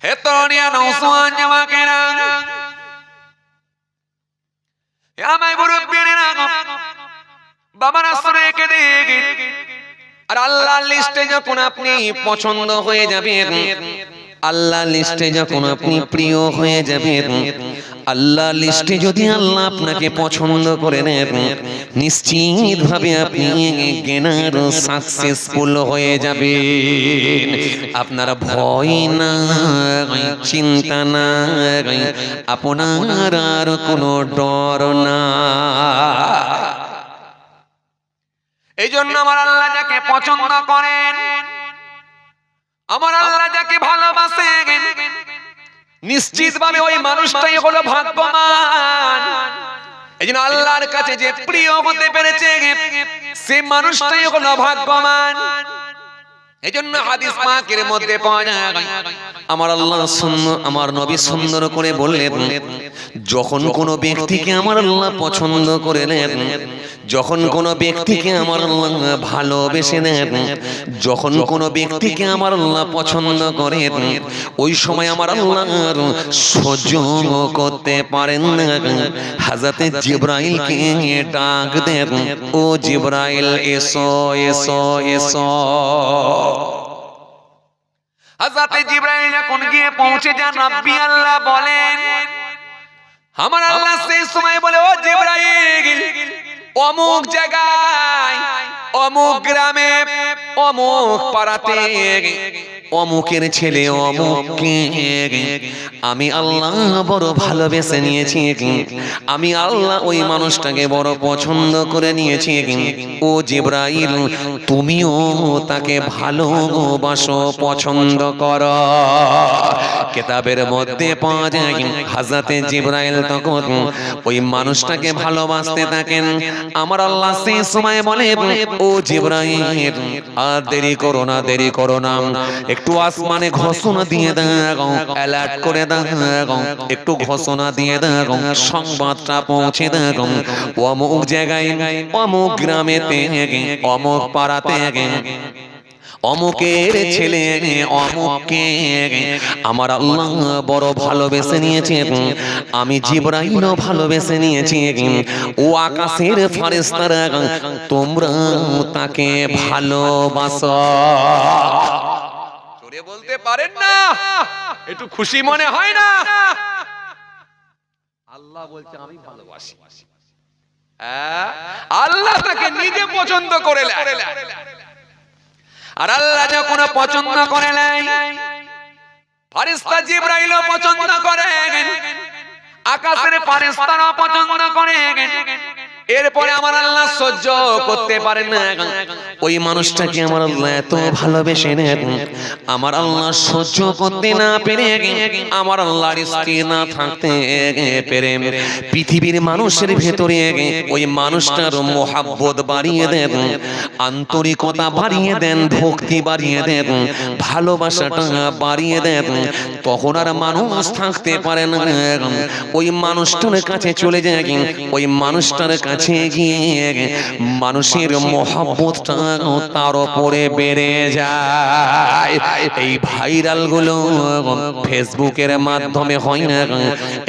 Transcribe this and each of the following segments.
হে তরুণিয়া নওজওয়ান জামাকেরা, হে আমার মুরব্বিরা, বাবারা শুনে রেখে দিন। আর আল্লাহর লিস্টে যখন আপনি পছন্দ হয়ে যাবেন, আল্লাহর লিস্টে যখন আপনি প্রিয় হয়ে যাবেন, আল্লাহর লিস্টে যদি আল্লাহ আপনাকে পছন্দ করে নেন, নিশ্চিত ভাবে আপনি গেনার সাকসেসফুল হয়ে যাবেন। আপনার ভয় না, চিন্তা না, আপনার আর কোনো ডর না। এই জন্য আমার আল্লাহ যাকে পছন্দ করেন, আমার আল্লাহ যাকে ভালোবাসেন, নিশ্চিত ভাবে ওই মানুষটাই হলো ভাগ্যবান। এই জন্য আল্লাহর কাছে যে প্রিয় হতে পেরেছে, সে মানুষটাই হলো ভাগ্যবান। এই জন্য হাদিস পাকের মধ্যে পাওয়া যায়, আমার আল্লাহ আমার নবী সুন্দর করে বললেন, যখন কোনো ব্যক্তিকে আমার আল্লাহ পছন্দ করে নেন, যখন কোনো ব্যক্তিকে আমার আল্লাহ ভালোবেসে নেন, যখন কোনো ব্যক্তিকে আমার আল্লাহ পছন্দ করেন, ওই সময় আমার আল্লাহ সহ্য করতে পারেন না, হযরতে জিবরাইলকে ডাক দেন, ও জিবরাইল এসো এসো এসো। হযরতে জিবরাইল যখন গিয়ে পৌঁছে যান, রাব্বি আল্লাহ বলেন, আমার আল্লাহ সেই সময় বলে, ও জিবরাইল, অমুক জায়গায়, অমুক গ্রামে, অমুক পাড়াতে অমুকের ছেলে অমুককে আমি আল্লাহ বড় ভালোবেসে নিয়েছি, আমি আল্লাহ ওই মানুষটাকে বড় পছন্দ করে নিয়েছি। ও জিবরাইল, তুমিও তাকে ভালোবাসো, পছন্দ করো। কিতাবের মধ্যে পাওয়া যায়, হযরতে জিবরাইল তখন ওই মানুষটাকে ভালোবাসতে থাকেন। আমার আল্লাহ সেই সময় বলে, ও জিবরাইল, আর দেরি করো না, দেরি করো না, একটু আসমানে ঘোষণা দিয়ে দাও, অ্যালার্ট করে দাও, একটু ঘোষণা দিয়ে দাও, সংবাদটা পৌঁছে দাও, অমুক জায়গায়, অমুক গ্রামেতে, অমুক পাড়াতে অমুকের ছেলে অমুককে আমার আল্লাহ বড় ভালোবেসে নিয়েছে, আমি জিবরাইলও ভালোবেসে নিয়েছি। ও আকাশের ফেরেশতারা, তোমরা তাকে ভালোবাসো। জোরে বলতে পারেন না? একটু খুশি মনে হয় না? আল্লাহ বলছে আমি ভালোবাসি। আল্লাহ তাকে নিজে পছন্দ করে নেয়। আর আল্লাহ যখন পছন্দ করে নেয়, ফেরেশতা জিবরাইলও পছন্দ করেন, আকাশের ফেরেশতারাও পছন্দ করেন। এরপরে আমার আল্লাহ সহ্য করতে পারেন না, ওই মানুষটাকে আমার আল্লাহ এত ভালোবেসে নেন, আমার আল্লাহ সহ্য করতে না পেরে, আমার আল্লাহর স্ত্রী না থাকতে পেরে, পৃথিবীর মানুষের ভেতরে ওই মানুষটার মহব্বত বাড়িয়ে দেন, আন্তরিকতা বাড়িয়ে দেন, ভক্তি বাড়িয়ে দেন, ভালোবাসাটা বাড়িয়ে দেন। তখন আর মানুষ থাকতে পারে না, ওই মানুষটার কাছে চলে যায়, ওই মানুষটার কাছে গিয়ে মানুষের মহব্বতটা তার উপরে বেড়ে যায়। এই ভাইরাল গুলো ফেসবুকের মাধ্যমে হয় না,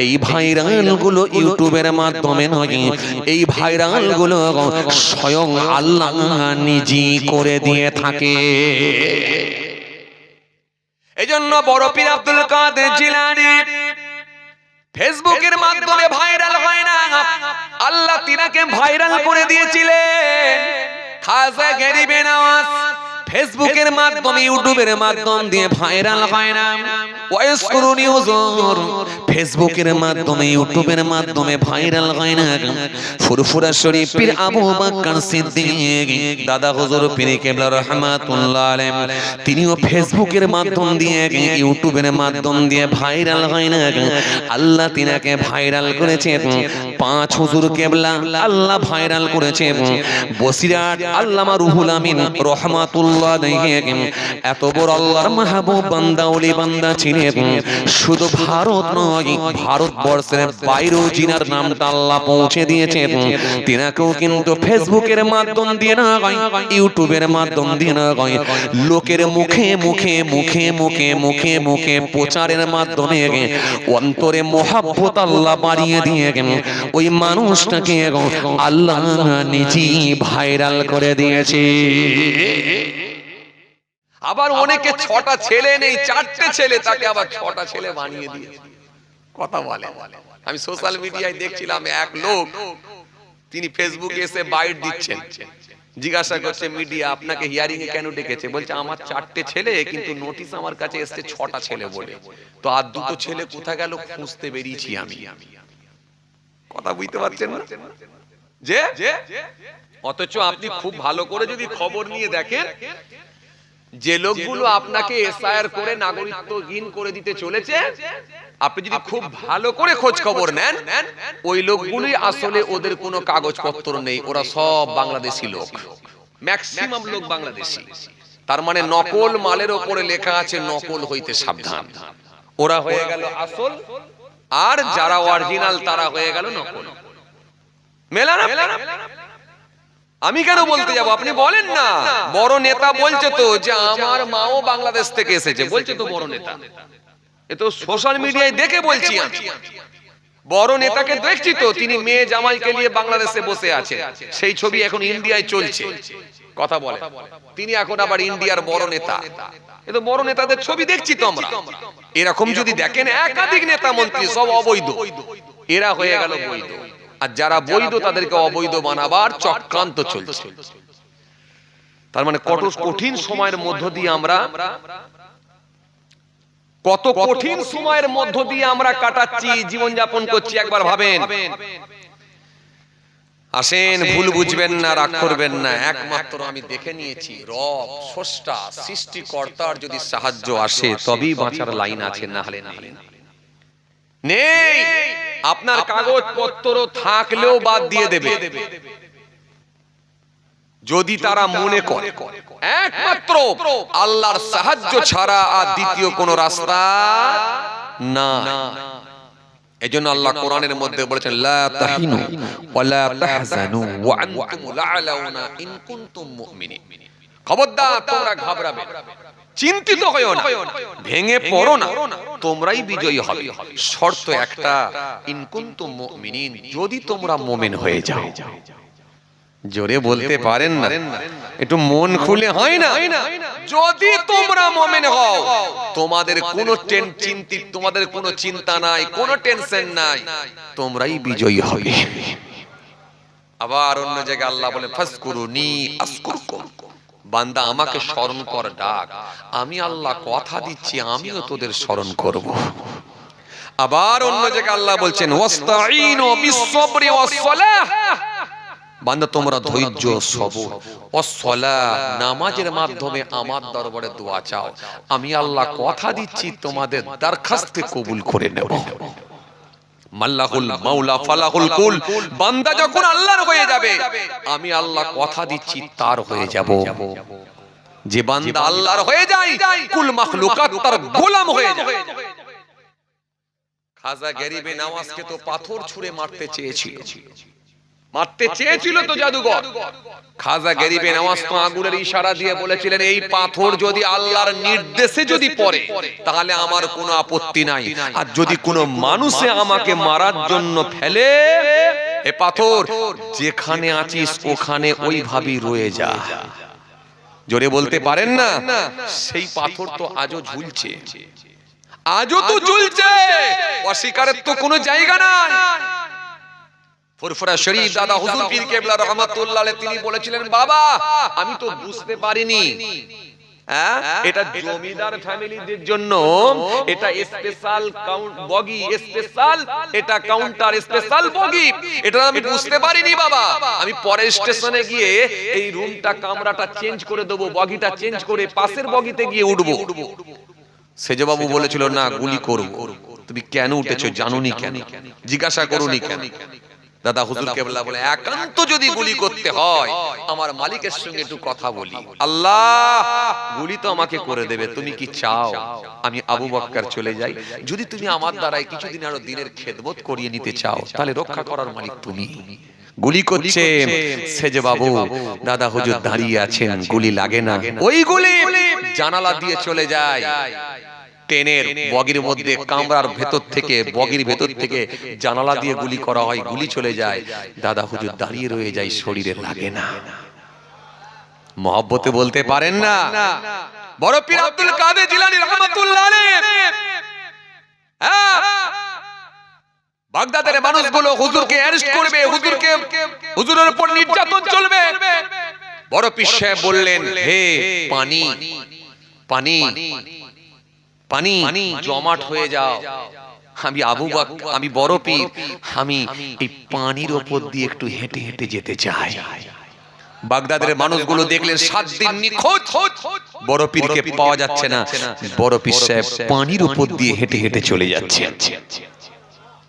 এই ভাইরাল গুলো ইউটিউবের মাধ্যমে নয়, এই ভাইরাল গুলো স্বয়ং আল্লাহ নিজেই করে দিয়ে থাকে। এজন্য বড় পীর আব্দুল কাদের জিলানী ফেসবুকের মাধ্যমে ভাইরাল হয় না, আল্লাহ তিনাকে ভাইরাল করে দিয়েছিলেন। খাজা গরিবে নওয়াজ ফেসবুকের মাধ্যমে, ইউটিউবের মাধ্যম দিয়ে ভাইরাল হয় না। ওয়াইসকুরুনি হুজুর ফেসবুকের মাধ্যমে, ইউটিউবের মাধ্যমে ভাইরাল হয় না। ফুরফুরা শরীফ পীর আবু বকর সিদ্দিক দাদা হুজুর পীর কেবলা রাহমাতুল্লাহ আলাইহি, তিনিও ফেসবুকের মাধ্যম দিয়ে, ইউটিউবের মাধ্যম দিয়ে ভাইরাল হয় না। আল্লাহ তিনাকে ভাইরাল করেছেন। পাঁচ হুজুর কেবলা আল্লাহ ভাইরাল করেছেন। বসিরহাট আল্লামা রুহুল আমিন রাহমাতুল্লাহ আলাইহি এত বড় আল্লাহর মাহবুব বান্দা, ওলি বান্দা ছিলেন। ছিলেন, শুধু ভারত নয় ভারতবর্ষের বাইরেও জিনার নামটা আল্লাহ পৌঁছে দিয়েছেন, তিনাকেও কিন্তু ফেসবুকের মাধ্যম দিয়ে না হয়, ইউটিউবের মাধ্যম দিয়ে না হয়, লোকের মুখে মুখে মুখে মুখে মুখে মুখে প্রচারের মাধ্যমে অন্তরে মহাব্বত আল্লাহ বাড়িয়ে দিয়ে ওই মানুষটাকে আল্লাহ নিজেই ভাইরাল করে দিয়েছে। আবার অনেকে 6টা ছেলে নেই, 4টে ছেলে, তাকে আবার 6টা ছেলে বানিয়ে দিয়েছে। কথা বলে, আমি সোশ্যাল মিডিয়ায় দেখছিলাম এক লোক, তিনি ফেসবুকে এসে বাইট দিচ্ছেন, জিজ্ঞাসা করছে মিডিয়া আপনাকে হিয়ারিং এ কেন ডেকেছে, বলছে আমার 4টে ছেলে, কিন্তু নোটিশ আমার কাছে এসেছে 6টা ছেলে বলে, তো আর 2টো ছেলে কোথায় গেল খুঁজতে বেরিয়েছি আমি। কথা বুঝতে পারছেন না? যে অথচ আপনি খুব ভালো করে যদি খবর নিয়ে দেখেন, যে লোকগুলো আপনাকে এসআইআর করে নাগরিকত্বহীন করে দিতে চলেছে, আপনি যদি খুব ভালো করে খোঁজ খবর নেন, ওই লোকগুলোই আসলে ওদের কোনো কাগজপত্র নেই, ওরা সব বাংলাদেশি লোক, ম্যাক্সিমাম লোক বাংলাদেশি। তার মানে নকল মালের ওপরে লেখা আছে নকল হইতে সাবধান, ওরা হয়ে গেল আসল, আর যারা অরিজিনাল তারা হয়ে গেল নকল। মেলা না? আমি কেন বলতে যাব, আপনি বলেন না। বড় নেতা বলছে তো যে আমার মাও বাংলাদেশ থেকে এসেছে, বলছে তো বড় নেতা, এ তো সোশ্যাল মিডিয়ায় দেখে বলছি আমি। বড় নেতাকে দেখছি তো, তিনি মেয়ে জামাইকে নিয়ে বাংলাদেশে বসে আছে, সেই ছবি এখন ইন্ডিয়ায় চলছে। কথা বলে, তিনি এখন আবার ইন্ডিয়ার বড় নেতা, এ তো বড় নেতাদের ছবি দেখছি তো আমরা। এরকম যদি দেখেন একাধিক নেতা মন্ত্রী সব অবৈধ, এরা হয়ে গেল বৈধ, আর যারা বৈধ তাদেরকে অবৈধ বানাবার চক্রান্ত চলছে। তার মানে কত কঠিন সময়ের মধ্য দিয়ে আমরা, কত কঠিন সময়ের মধ্য দিয়ে আমরা কাটাচ্ছি, জীবন যাপন করছি, একবার ভাবেন। আসেন, ভুল বুঝবেন না, রাগ করবেন না, একমাত্র আমি দেখে নিয়েছি রব স্রষ্টা সৃষ্টিকর্তার যদি সাহায্য আসে তবেই বাঁচার লাইন আছে, না হলে নেই। আপনার কাগজপত্র থাকলেও বাদ দিয়ে দেবে যদি তারা মনে করে একমাত্র আল্লাহর সাহায্য ছাড়া আর দ্বিতীয় কোনো রাস্তা না। এজন্য আল্লাহ কোরআনের মধ্যে বলেছেন লা তাহিনু ওয়া লা তাহজানু ওয়া আনতুম লা'লাউনা ইন কুনতুম মুমিনিন। খবরদার তোমরা ঘাবড়াবে না, চিন্তিত হয়ো না, ভেঙে পড়ো না, তোমরাই বিজয়ী হবে। শর্ত একটা, ইন কুনতুম মুমিনিন, যদি তোমরা মুমিন হয়ে যাও। জোরে বলতে পারেন না, একটু মন খুলে হয় না? যদি তোমরা মুমিন হও, তোমাদের কোনো তোমাদের কোনো চিন্তা নাই, কোনো টেনশন নাই, তোমরাই বিজয়ী হবে। আবার অন্য জায়গায় আল্লাহ বলে ফাসকুরুনি আযকুরকুম, বান্দা আমাকে স্মরণ কর, ডাক, আমি আল্লাহ কথা দিচ্ছি আমিও তোদের স্মরণ করব। আবার অন্য জায়গায় আল্লাহ বলছেন ওয়াস্তাঈনু বিস-সাবরি ওয়াস-সালাহ, বান্দা তোমরা ধৈর্য, সবর, ওয়াস-সালাহ, নামাজের মাধ্যমে আমার দরবারে দোয়া চাও, আমি আল্লাহ কথা দিচ্ছি তোমাদের দরখাস্তকে কবুল করে নেব। মাল্লাহুল মাওলা ফালাহুল কুল, বান্দা যখন আল্লাহর হয়ে যাবে, আমি আল্লাহ কথা দিচ্ছি তার হয়ে যাব। যে বান্দা আল্লাহর হয়ে যায়, কুল মাখলুকাত তার গোলাম হয়ে যায়। খাজা গরিবে নওয়াজকে তো পাথর ছুঁড়ে মারতে চেয়েছিল তো জাদুঘর। খাজা গরিবে নওয়াজ তো আঙ্গুলের ইশারা দিয়ে বলেছিলেন এই পাথর যদি আল্লাহর নির্দেশে যদি পড়ে তাহলে আমার কোনো আপত্তি নাই, আর যদি কোনো মানুষে আমাকে মারার জন্য ফেলে, এ পাথর যেখানে আছিস ওখানে ওইভাবেই রয়ে যা। জোরে বলতে পারেন না? সেই পাথর তো আজও ঝুলছে, আজও তো ঝুলছে, অস্বীকারের তো কোনো জায়গা নাই। ফুরফুরা শরীফ দাদা হুজুর পীর কেবলা রহমাতুল্লাহ আলাইহি তিনি বলেছিলেন, বাবা আমি তো বুঝতে পারিনি, এটা জমিদার ফ্যামিলিদের জন্য এটা স্পেশাল বগি, স্পেশাল এটা কাউন্টার, স্পেশাল বগি, এটা আমি বুঝতে পারিনি বাবা। আমি পরের স্টেশনে গিয়ে এই রুমটা কামরাটা চেঞ্জ করে দেবো, বগিটা চেঞ্জ করে পাশের বগিতে গিয়ে উঠবো। সেজবাবু বলেছিল না, গুলি করব। তুমি কেন উঠেছো জানোনি কেন, জিজ্ঞাসা করুনি কেন? দাদা হুজুর কেবলা বলে একান্ত যদি গুলি করতে হয় আমার মালিকের সঙ্গে একটু কথা বলি। আল্লাহ গুলি তো আমাকে করে দেবে, তুমি কি চাও আমি আবু বকর চলে যাই? যদি তুমি আমার দ্বারাই কিছুদিন আরো দিনের খেদমত করিয়ে নিতে চাও তাহলে রক্ষা করার মালিক তুমি। গুলি করছে সেজে বাবু, দাদা হুজুর দাঁড়িয়ে আছেন, গুলি লাগে না, ওই গুলি জানালা দিয়ে চলে যায় ট্রেনের বগির মধ্যে, কামরার ভেতর থেকে, বগির ভেতর থেকে জানালা দিয়ে গুলি করা হয়, গুলি চলে যায়, দাদা হুজুর দাঁড়িয়ে রয়ে যায়, শরীরে লাগে না। মহব্বতে বলতে পারেন না? বড় পীর আব্দুল কাদের জিলানী রাহমাতুল্লাহ আলাইহি, হ্যাঁ, বাগদাদের মানুষগুলো হুজুরকে অ্যারেস্ট করবে, হুজুরের উপর নির্যাতন চলবে। বড় পীর সাহেব বললেন, হে পানি পানি পানি জমাট হয়ে যাও, আমি আবু বকর, আমি বড় পীর, আমি এই পানির উপর দিয়ে একটু হেঁটে হেঁটে যেতে চাই। বাগদাদের মানুষগুলো দেখলেন 7 দিন নিখোঁজ, বড় পীরকে পাওয়া যাচ্ছে না। বড় পীর সাহেব পানির উপর দিয়ে হেঁটে হেঁটে চলে যাচ্ছেন।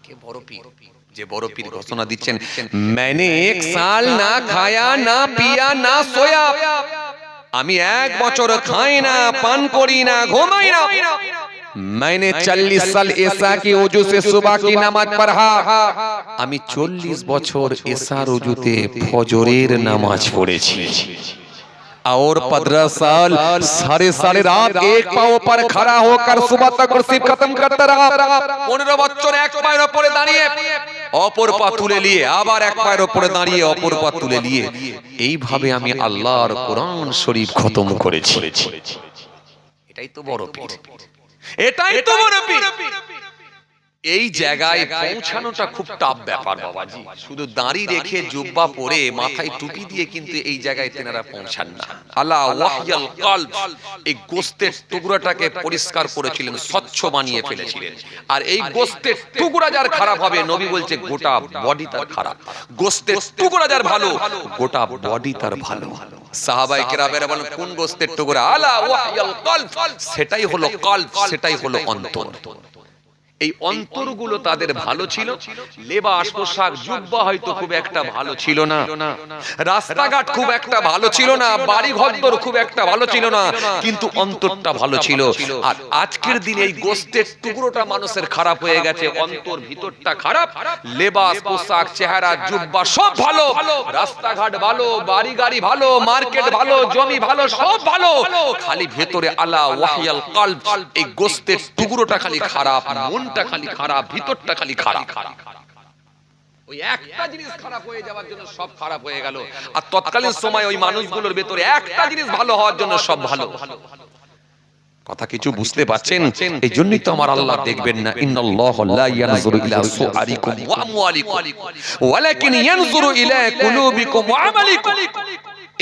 কে বড় পীর? যে বড় পীর ঘোষণা দিচ্ছেন, मैंने 1 साल না খায়া না পিয়া না সোয়া, আমি 1 বছর খাই না, পান করি না, ঘুমাই না। मैंने 40 साल ऐसा की वजू से सुबह की नमाज पढ़ा, আমি 40 বছর এশার ওযুতে ফজরের নামাজ পড়েছি। और 15 साल सारे रात एक पांव पर खड़ा होकर सुबह तक कुर्सी खत्म करता रहा। 15 বছর এক পায়ের উপরে দাঁড়িয়ে অপর পা তুলে নিয়ে আবার এক পায়ের উপরে দাঁড়িয়ে অপর পা তুলে নিয়ে এইভাবে আমি আল্লাহর কোরআন শরীফ খতম করেছি। এটাই তো বড় পীর, এটাই তো বড় পীর। এই জায়গায় পৌঁছানোটা খুব টাফ ব্যাপার বাবাজি। শুধু দাড়ি রেখে জুব্বা পরে মাথায় টুপি দিয়ে কিন্তু এই জায়গায় তেনারা পৌঁছান না। আলা ওয়াহিয়াল কলব, এই গোশতের টুকরাটাকে পরিষ্কার করেছিলেন, স্বচ্ছ বানিয়ে ফেলেছিলেন। আর এই গোশতের টুকরা যার খারাপ হবে, নবী বলছে গোটা বডি তার খারাপ। গোশতের টুকরা যার ভালো, গোটা বডি তার ভালো। সাহাবায়ে কেরামেরা বলেন, কোন গোশতের টুকরা? আলা ওয়াহিয়াল কলব, সেটাই হলো কলব, সেটাই হলো অন্তর। এই অন্তরগুলো তাদের ভালো ছিল। লেবাস পোশাক জুব্বা হয়তো খুব একটা ভালো ছিল না, রাস্তাঘাট খুব একটা ভালো ছিল না, বাড়ি ঘরদোর খুব একটা ভালো ছিল না, কিন্তু অন্তরটা ভালো ছিল। আর আজকের দিনে এই গোশতের টুকরোটা মানুষের খারাপ হয়ে গেছে, অন্তর ভিতরটা খারাপ। লেবাস পোশাক চেহারা জুব্বা সব ভালো, রাস্তাঘাট ভালো, বাড়ি গাড়ি ভালো, মার্কেট ভালো, জমি ভালো, সব ভালো, খালি ভেতরে আলা ওয়াহিয়াল কলব, এই গোশতের টুকরোটা খালি খারাপ, মনটা খালি খারাপ, ভিতরটা খালি খারাপ। ওই একটা জিনিস খারাপ হয়ে যাওয়ার জন্য সব খারাপ হয়ে গেল। আর তৎকালীন সময় ওই মানুষগুলোর ভেতরে একটা জিনিস ভালো হওয়ার জন্য সব ভালো। কথা কিছু বুঝতে পারছেন? এই জন্যই তো আমার আল্লাহ দেখবেন না, ইন্নাল্লাহু লা ইয়ানজুরু ইলা সুআরিকুম ওয়া আমওয়ালিকুম ওয়ালাকিন ইয়ানজুরু ইলা কুলুবিকুম ওয়া আমালিকুম।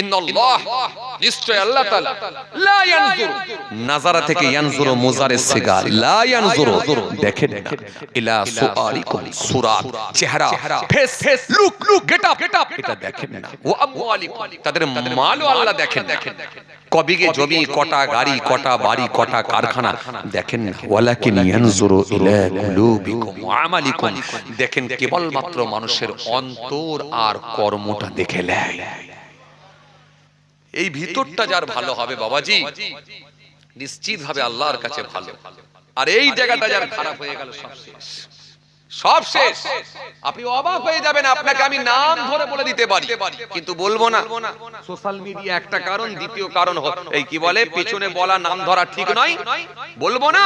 ইন্নাল্লাহ, নিশ্চয় আল্লাহ তাআলা, লা ইয়ানজুরু, নাজারা থেকে ইয়ানজুরু মুজারে সিগা, লা ইয়ানজুরু দেখেন না, ইলা সুআরিকুম, সুরাত, চেহারা, ফেস, লুক, গেটআপ, এটা দেখেন না। ওয়া আমওয়ালিকুম, তাদের মালও আল্লাহ দেখেন না। কবিগে জমি, কটা গাড়ি, কটা বাড়ি, কটা কারখানা দেখেন না। ওয়ালাকিন ইয়ানজুরু ইলা কুলুবিকুম ওয়া আমালিকুম, দেখেন কেবলমাত্র মানুষের অন্তর আর কর্মটা দেখে নেয়। এই ভিতরটা যার ভালো হবে বাবাজি, নিশ্চিত ভাবে আল্লাহর কাছে ভালো। আর এই জায়গাটা যার খারাপ হয়ে গেল, সব শেষ, সব শেষ। আপনি অবাক হয়ে যাবেন, আপনাকে আমি নাম ধরে বলে দিতে পারি, কিন্তু বলবো না। সোশ্যাল মিডিয়া একটা কারণ, দ্বিতীয় কারণ এই কি বলে, পেছনে বলা নাম ধরা ঠিক নয়, বলবো না।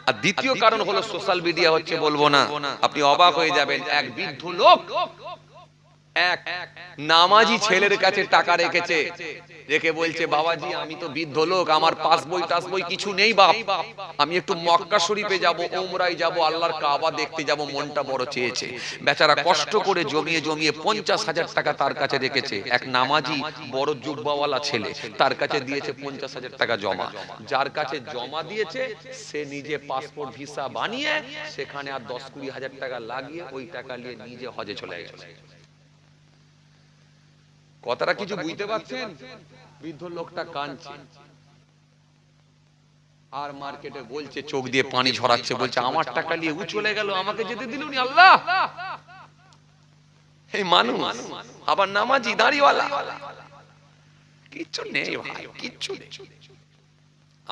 আর দ্বিতীয় কারণ হলো সোশ্যাল মিডিয়া হচ্ছে, বলবো না। আপনি অবাক হয়ে যাবেন, এক বৃদ্ধ লোক এক নামাজি ছেলের কাছে টাকা রেখেছে, রেখে বলছে, বাবাজি আমি তো বৃদ্ধ লোক, আমার পাসবই টাসবই কিছু নেই বাপ, আমি একটু মক্কা শরীফে যাব, উমরায় যাব, আল্লাহর কাবা দেখতে যাব, মনটা বড় চেয়েছে। বেচারা কষ্ট করে জমিয়ে 50,000 টাকা তার কাছে রেখেছে। এক নামাজি বড় জুব্বাওয়ালা ছেলে তার কাছে দিয়েছে 50,000 টাকা জমা। যার কাছে জমা দিয়েছে সে নিজে পাসপোর্ট ভিসা বানিয়ে সেখানে আর 10-20 হাজার টাকা লাগিয়ে ওই টাকা নিয়ে নিজে হজে চলে গেছে। কথাটা কিছু বুঝতে পারছেন? বৃদ্ধ লোকটা কাঁদছে আর মার্কেটে বলছে, চোখ দিয়ে পানি ঝরাচ্ছে, বলছে আমার টাকা নিয়ে ও চলে গেল, আমাকে যেতে দিলুনি আল্লাহ। এই মানুষ আবার নামাজি দাড়িওয়ালা, কিচ্ছু নেই ভাই, কিচ্ছু নেই।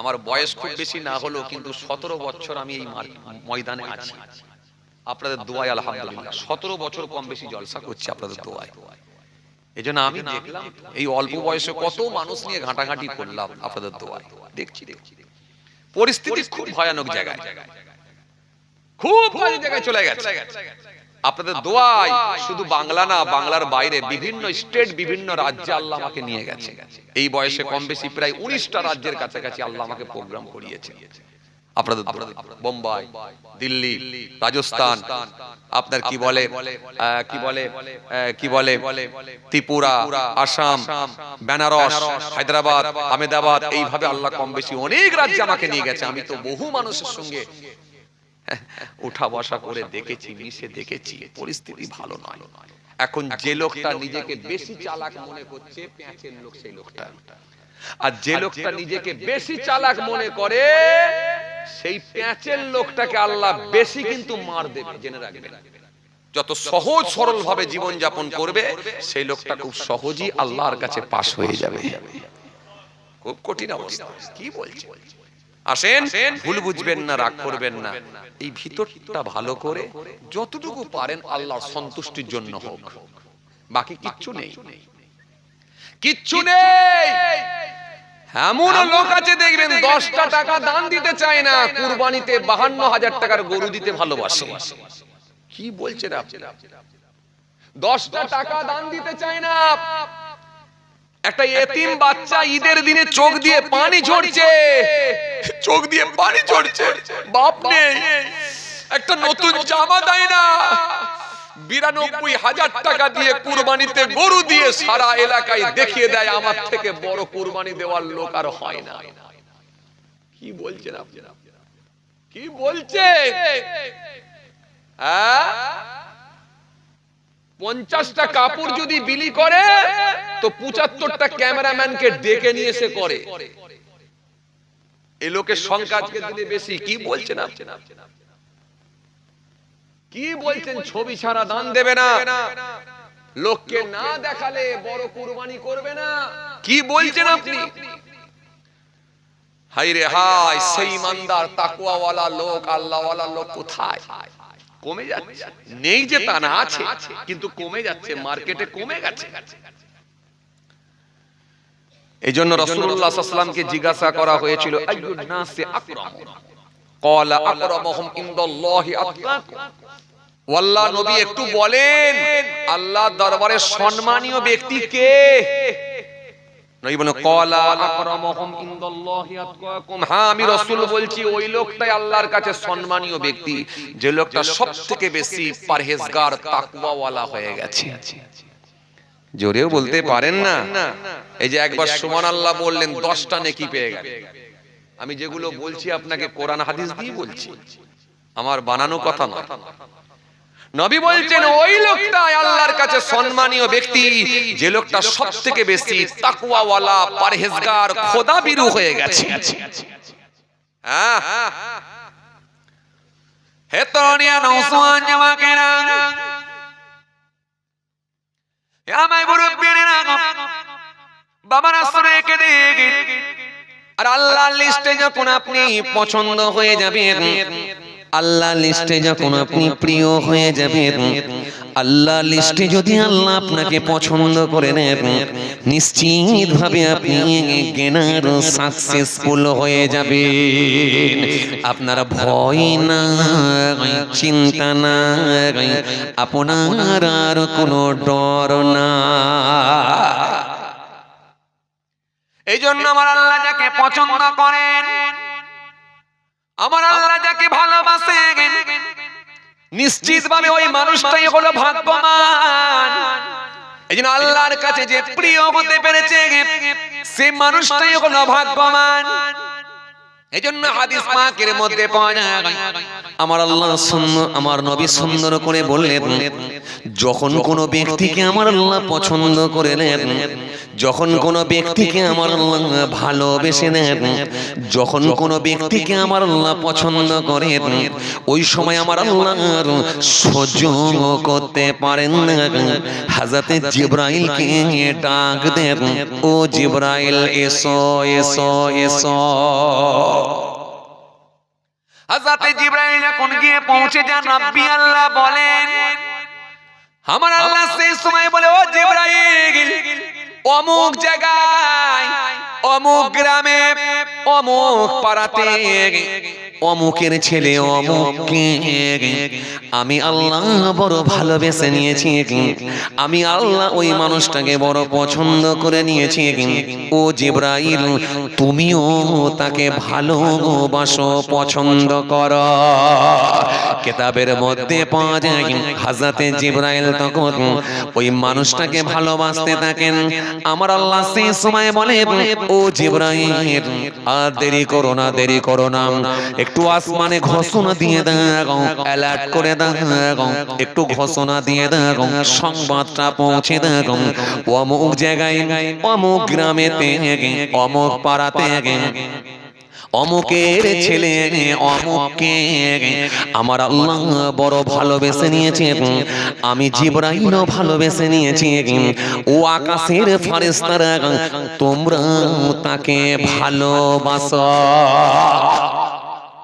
আমার বয়স খুব বেশি না হলেও কিন্তু 17 বছর আমি এই ময়দানে আছি আপনাদের দোয়ায়, আলহামদুলিল্লাহ 17 বছর কম বেশি জলসা করছি আপনাদের দোয়ায়। এজন্য আমি দেখলাম এই অল্প বয়সে কত মানুষ নিয়ে ঘাটাঘাটি করলাম আপনাদের দোয়ায়, দেখছি পরিস্থিতি খুব ভয়ানক জায়গায়, খুব বাজে জায়গায় চলে গেছে। আপনাদের দোয়ায় শুধু বাংলা না, বাংলার বাইরে বিভিন্ন স্টেট, বিভিন্ন রাজ্যে আল্লাহ আমাকে নিয়ে গেছে। এই বয়সে কম বেশি প্রায় 19টা রাজ্যের কাছাকাছি আল্লাহ আমাকে প্রোগ্রাম করিয়েছে আপনাদের দোয়ায়। বোম্বাই, দিল্লি, রাজস্থান, আপনার কি বলে ত্রিপুরা, আসাম, বেনারস, হায়দ্রাবাদ, আহমেদাবাদ, এইভাবে আল্লাহ কম বেশি অনেক রাজ্যে আমাকে নিয়ে গেছে। আমি তো বহু মানুষের সঙ্গে উঠা বসা করে দেখেছি, মিশে দেখেছি, পরিস্থিতি ভালো নয়। এখন যে লোকটা নিজেকে বেশি চালাক মনে করছে, প্যাঁচের লোক সেই লোকটা। আর যে লোকটা নিজেকে বেশি চালাক মনে করে, সেই প্যাঁচের লোকটাকে আল্লাহ বেশি কিন্তু মার দেবে, জেনে রাখবেন। যত সহজ সরল ভাবে জীবন যাপন করবে, সেই লোকটা খুব সহজেই আল্লাহর কাছে পাশ হয়ে যাবে। খুব কঠিন অবস্থা। কি বলছে? আসেন, ভুল বুঝবেন না, রাগ করবেন না। এই ভিতরটা ভালো করে যতটুকু পারেন আল্লাহর সন্তুষ্টির জন্য হোক, বাকি কিচ্ছু নেই, কিচ্ছু নেই। এমন লোক আছে দেখবেন 10টা টাকা দান দিতে চায় না, কুরবানিতে 52,000 টাকার গরু দিতে ভালোবাসে। কি বলছেন আপনি? 10টা টাকা দান দিতে চায় না। একটা এতিম বাচ্চা ঈদের দিনে চোখ দিয়ে পানি ঝরছে, চোখ দিয়ে পানি ঝরছে, বাপ নেই, একটা নতুন জামা দেয় না। 92,000 টাকা দিয়ে কুরবানিতে গরু দিয়ে সারা এলাকায় দেখিয়ে দেয় আমার থেকে বড় কুরবানি দেওয়ার লোক আর হয় না। কি বলছেন আপনি? কি বলছেন? 50টা কাপড় যদি বিলি করে তো 75টা ক্যামেরাম্যানকে ডেকে নিয়ে এসে করে। এই লোকের সংখ্যা আজকে দিনে বেশি। কি বলছেন আপনি? কি বলছেন? ছবি ছাড়া দান দেবে না, লোককে না দেখালে বড় কুরবানি করবে না। কি বলছেন আপনি? হায় রে হায়, সেই ইমানদার তাকওয়াওয়ালা লোক, আল্লাহওয়ালা লোক কোথায়? কমে যাচ্ছে। নেই যে তা না, আছে, কিন্তু কমে যাচ্ছে, মার্কেটে কমে গেছে। এইজন্য রাসূলুল্লাহ সাল্লাল্লাহু আলাইহি ওয়াসাল্লামকে জিজ্ঞাসা করা হয়েছিল, আইয়ুন নাসি আকরাম? ক্বালা আকরামুহুম ইনদাল্লাহি আতকাকুম। আল্লাহ নবী একটু বলেন, আল্লাহর দরবারে সম্মানীয় ব্যক্তি কে? নবী বলেন, ক্বালা আকরামুহুম ইনদাল্লাহি আতকাকুম। হ্যাঁ, আমি রাসূল বলছি, ওই লোকটাই আল্লাহর কাছে সম্মানীয় ব্যক্তি, যে লোকটা সবথেকে বেশি পরহেজগার, তাকওয়াওয়ালা হয়ে গেছে। জোরেও বলতে পারেন না? এই যে একবার সুবহানাল্লাহ বললেন, 10টা নেকি পেয়ে গেলেন। আমি যেগুলো বলছি আপনাকে কোরআন হাদিস দিয়ে বলছি, আমার বানানো কথা নয়। নবী বলছেন, ওই লোকটাই আল্লাহর কাছে সম্মানীয় ব্যক্তি, যে লোকটা সবথেকে বেশি তাকওয়াওয়ালা, পরহেজগার, খোদাভীরু হয়ে গেছে। হে তরুণিয়া, নওজোয়ান জামাকেরা, আমার মুরব্বিরা, বাবারা, শুনে রেখে দিন। আর আল্লাহর লিস্টে যখন আপনি পছন্দ হয়ে যাবেন, আল্লাহ লিস্টে যখন আপনি প্রিয় হয়ে যাবেন, আল্লাহ লিস্টে যদি আল্লাহ আপনাকে পছন্দ করে নেন, নিশ্চিত ভাবে আপনি গেনার সাকসেসফুল হয়ে যাবেন। আপনার ভয় না, চিন্তা না, আপনার আর কোনো ডর না। এই জন্য আমার আল্লাহ যাকে পছন্দ করেন, আমার আল্লাহ যাকে ভালোবাসেন, নিশ্চিত ভাবে ওই মানুষটাই হলো ভাগ্যবান। এই জন্য আল্লাহর কাছে যে প্রিয় হতে পেরেছে, সে মানুষটাই হলো ভাগ্যবান। এই জন্য হাদিস পাকের মধ্যে পাওয়া যায়, আমার আল্লাহ আমার নবী সুন্দর করে বললেন, যখন কোনো ব্যক্তিকে আমার আল্লাহ পছন্দ করে নেন, যখন কোনো ব্যক্তিকে আমার আল্লাহ ভালোবেসে নেন, যখন কোনো ব্যক্তিকে আমার আল্লাহ পছন্দ করেন, ওই সময় আমার আল্লাহ সহ্য করতে পারেন না। হযরত জিবরাইলকে ডাক দেন, ও জিবরাইল এসো এসো এসো। হযরত জিবরাইল যখন গিয়ে পৌঁছে যান, রাব্বি আল্লাহ বলেন, আমার আল্লাহ সেই সময় বলে, ও জিবরাইল, অমুক জায়গায়, অমুক গ্রামে, অমুক পাড়াতে অমুকের ছেলে অমুককে আমি আল্লাহ বড় ভালোবেসে নিয়েছি, আমি আল্লাহ ওই মানুষটাকে বড় পছন্দ করে নিয়েছি। ও জিবরাইল, তুমিও তাকে ভালোবাসো, পছন্দ করো। কিতাবের মধ্যে পাওয়া যায় হযরত জিবরাইল তখন ওই মানুষটাকে ভালোবাসতে থাকেন। আমার আল্লাহ সেই সময় বলে, ও জিবরাইল, আর দেরি করো না, দেরি করো না, একটু আসমানে ঘোষণা দিয়ে দাও, অ্যালার্ট করে দাও, একটু ঘোষণা দিয়ে দাও, সংবাদটা পৌঁছে দাও, অমুক জায়গায়, অমুক গ্রামেতে, অমুক পাড়াতে অমুকের ছেলে অমুককে আমার আল্লাহ বড় ভালোবেসে নিয়েছে, আমি জিবরাইলও ভালোবেসে নিয়েছি। ও আকাশের ফেরেশতারা, তোমরা তাকে ভালোবাসো।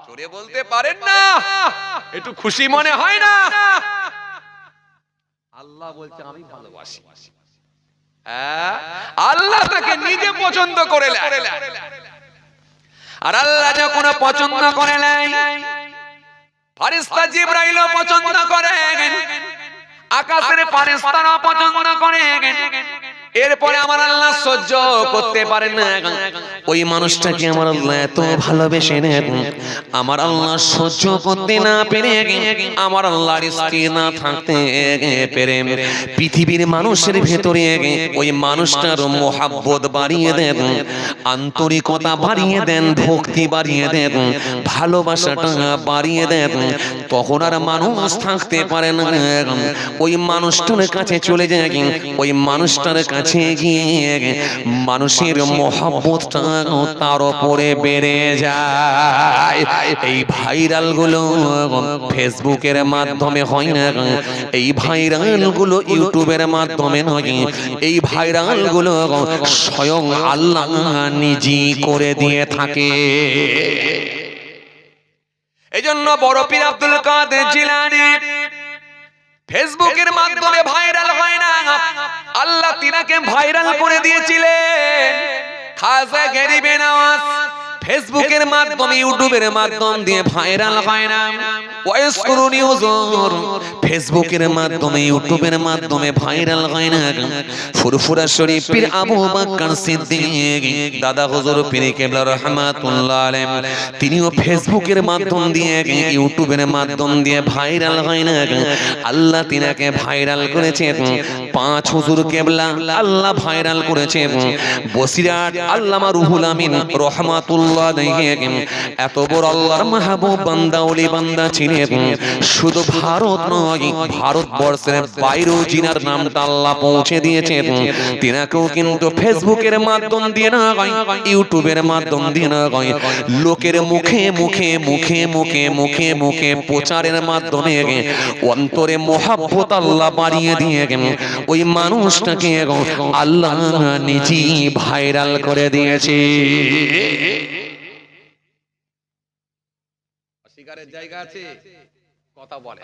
জোরে বলতে পারেন না? একটু খুশি মনে হয় না? আল্লাহ বলছে আমি ভালোবাসি। আল্লাহ তাকে নিজে পছন্দ করে নেয়। আর আল্লাহ যখন পছন্দ করে নেয়, ফেরেশতা জিবরাইলও পছন্দ করেন, আকাশের ফেরেশতারা পছন্দ করেন। এরপরে আমার আল্লাহ সহ্য করতে পারেন না, ওই মানুষটাকে আমার আল্লাহ এত ভালোবেসে নেন, আমার আল্লাহ সহ্য করতে না পেরে, আমার আল্লাহর স্ত্রী না থাকতে পেরে পৃথিবীর মানুষের ভেতরে ওই মানুষটার মহব্বত বাড়িয়ে দেন, আন্তরিকতা বাড়িয়ে দেন, ভক্তি বাড়িয়ে দেন, ভালোবাসাটা বাড়িয়ে দেন। তখন আর মানুষ থাকতে পারে না, ওই মানুষটার কাছে চলে যায়, ওই মানুষটার কাছে গিয়ে মানুষের মহব্বতটা তার উপরে বেড়ে যায়। এই ভাইরাল গুলো ফেসবুকের মাধ্যমে হয় না, এই ভাইরাল গুলো ইউটিউবের মাধ্যমে নয়, এই ভাইরাল গুলো স্বয়ং আল্লাহ নিজেই করে দিয়ে থাকে। এজন্য বড় পীর আব্দুল কাদের জিলানী ফেসবুকের মাধ্যমে ভাইরাল হয় না, আল্লাহ তিনাকে ভাইরাল করে দিয়েছিলেন। খাজা গরিবে নওয়াজ ফেসবুকের মাধ্যমে, ইউটিউবের মাধ্যম দিয়ে ভাইরাল হয় না। ওয়াইসকুরুনি হুজুর ফেসবুকের মাধ্যমে, ইউটিউবের মাধ্যমে ভাইরাল হয় না। ফুরফুরা শরীফ পীর আবু বকর সিদ্দিক দাদা হুজুর পীর কেবলা রাহমাতুল্লাহ আলাইহি, তিনিও ফেসবুকের মাধ্যম দিয়ে, ইউটিউবের মাধ্যম দিয়ে ভাইরাল হয় না। আল্লাহ তিনাকে ভাইরাল করেছেন। পাঁচ হুজুর কেবলা আল্লাহ ভাইরাল করেছেন। বসিরহাট আল্লামা রুহুল আমিন রাহমাতুল্লাহ আলাইহি এত বড় আল্লাহর মাহবুব বান্দা, ওলি বান্দা ছিলেন। শুধু ভারত নয়, ভারতবর্ষের বাইরেও জিনার নামটা আল্লাহ পৌঁছে দিয়েছেন। তিনাকেও কিন্তু ফেসবুকের মাধ্যম দিয়ে না, ইউটিউবের মাধ্যম দিয়ে না, লোকের মুখে মুখে মুখে মুখে মুখে মুখে প্রচারের মাধ্যমে অন্তরে মহব্বত আল্লাহ বাড়িয়ে দিয়ে ওই মানুষটাকে আল্লাহ নিজেই ভাইরাল করে দিয়েছে। অস্বীকারের জায়গা আছে? কথা বলে।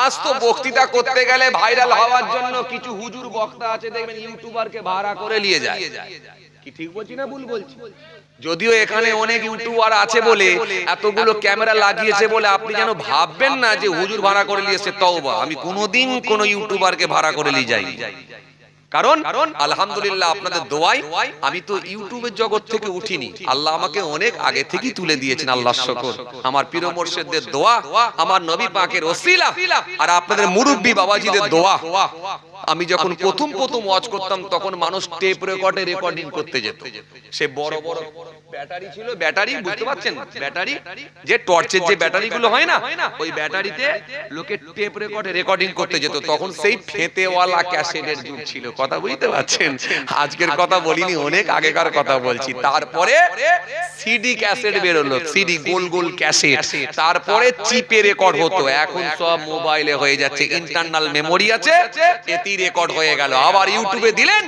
আজ তো বক্তৃতা করতে গেলে ভাইরাল হওয়ার জন্য কিছু হুজুর বক্তা আছে, দেখবেন ইউটিউবারকে ভাড়া করে নিয়ে যায়। কি ঠিক বলছি না ভুল বলছি? যদিও এখানে অনেক ইউটিউবার আছে বলে, এতগুলো ক্যামেরা লাগিয়েছে বলে আপনি যেন ভাববেন না যে হুজুর ভাড়া করে নিয়েছে। তওবা, আমি কোনোদিন কোনো ইউটিউবারকে ভাড়া করে নিয়ে যাই। কারণ আলহামদুলিল্লাহ আপনাদের দোয়ায় আমি তো ইউটিউবের জগৎ থেকে উঠিনি, আল্লাহ আমাকে অনেক আগে থেকেই তুলে দিয়েছেন। আল্লাহর শুকর, আমার পীর মুর্শিদদের দোয়া, আমার নবী পাকের ওসিলা, আর আপনাদের মুরব্বি বাবাজিদের দোয়া। আমি যখন প্রথম ওয়াজ করতাম তখন মানুষ টেপ রেকর্ডে রেকর্ডিং করতে যেত। সে বড় বড় ব্যাটারি ছিল, ব্যাটারি বুঝতে পারছেন, ব্যাটারি যে টর্চের যে ব্যাটারি গুলো হয় না, ওই ব্যাটারিতে লোকে টেপ রেকর্ডে রেকর্ডিং করতে যেত। তখন সেই ফেতেওয়ালা ক্যাসেটের যুগ ছিল, কথা বুঝতে পারছেন? আজকের কথা বলিনি, অনেক আগেকার কথা বলছি। তারপরে সিডি ক্যাসেট বেরোলো, সিডি গোল গোল ক্যাসেট, তারপরে চিপে রেকর্ড হতো। এখন সব মোবাইলে হয়ে যাচ্ছে, ইন্টারনাল মেমোরি আছে, এতেই রেকর্ড হয়ে গেল। আবার ইউটিউবে দিলেন,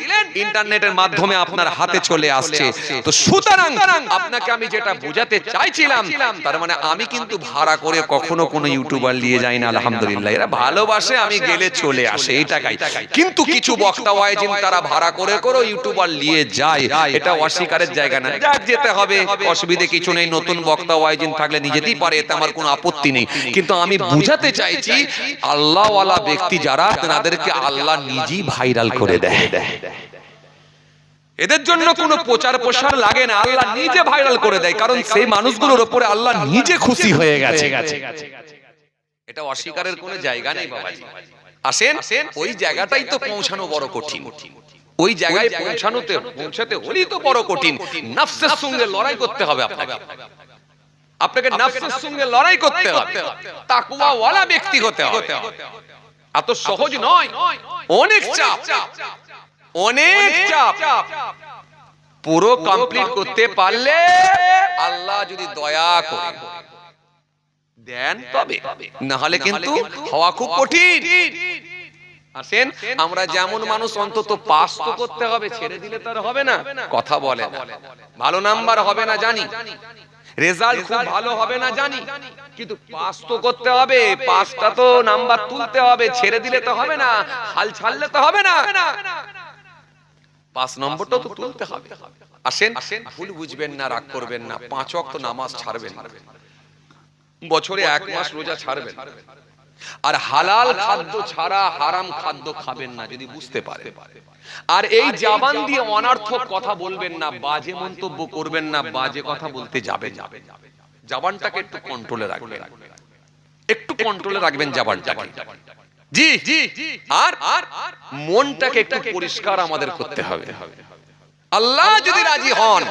ইন্টারনেটের মাধ্যমে আপনার হাতে চলে আসছে। তো সুতরাং আপনাকে আমি যেটা বোঝাতে চাইছিলাম, তার মানে আমি কিন্তু ভাড়া করে কখনো কোনো ইউটিউবার নিয়ে যাই না। আলহামদুলিল্লাহ, এরা ভালোবাসে, আমি গেলে চলে আসে, এই টাকাই। কিন্তু কিছু বক্তা ওয়াইজিন তারা ভাড়া করে করে ইউটিউবার নিয়ে যায়, এটা অস্বীকারের জায়গা না। যাক, যেতে হবে, অসুবিধে কিছু নেই। নতুন বক্তা ওয়াইজিন থাকলে নিয়ে যেতেই পারে, এতে আমার কোনো আপত্তি নেই। কিন্তু আমি বুঝাতে চাইছি, আল্লাহওয়ালা ব্যক্তি যারা, তাদেরকে আল্লাহ নিজেই ভাইরাল করে দেয়। এদের জন্য কোনো প্রচার প্রসার লাগে না, আল্লাহ নিজে ভাইরাল করে দেয়। কারণ সেই মানুষগুলোর উপরে আল্লাহ নিজে খুশি হয়ে গেছে। এটা অস্বীকারের কোনো জায়গা নেই বাবাজি। আসেন, ওই জায়গাটাই তো পৌঁছানো বড় কঠিন। ওই জায়গায় পৌঁছাতে হলেই তো বড় কঠিন। নফসের সঙ্গে লড়াই করতে হবে আপনাকে, আপনাকে নফসের সঙ্গে লড়াই করতে হবে, তাকওয়াওয়ালা ব্যক্তি হতে হবে। এত সহজ নয়, অনেক চাপ, অনেক চাপ। পুরো কমপ্লিট করতে পারলে আল্লাহ যদি দয়া করে দেন তবে, না হলে কিন্তু হওয়া খুব কঠিন। আসেন, আমরা যেমন মানুষ, অন্তত পাস তো করতে হবে, ছেড়ে দিলে তো আর হবে না। কথা বলে না, ভালো নাম্বার হবে না জানি, রেজাল্ট খুব ভালো হবে না জানি, কিন্তু পাস তো করতে হবে। পাসটা তো নাম্বার তুলতে হবে, ছেড়ে দিলে তো হবে না, হাল ছাড়লে তো হবে না, পাস নম্বরটা তো তুলতে হবে। আসেন, ভুল বুঝবেন না, রাগ করবেন না। 5 ওয়াক্ত নামাজ ছাড়বেন, বছরে 1 মাস রোজা ছাড়বেন, আর হালাল খাদ্য ছাড়া হারাম খাদ্য খাবেন না যদি বুঝতে পারেন। আর এই জবান দিয়ে অনর্থক কথা বলবেন না, বাজে মন্তব্য করবেন না, বাজে কথা বলতে যাবেন। জবানটাকে একটু কন্ট্রোলে রাখবেন, একটু কন্ট্রোলে রাখবেন জবানটাকে। জি, আর মনটাকে একটু পরিষ্কার আমাদের করতে হবে। আল্লাহ যদি রাজি হন,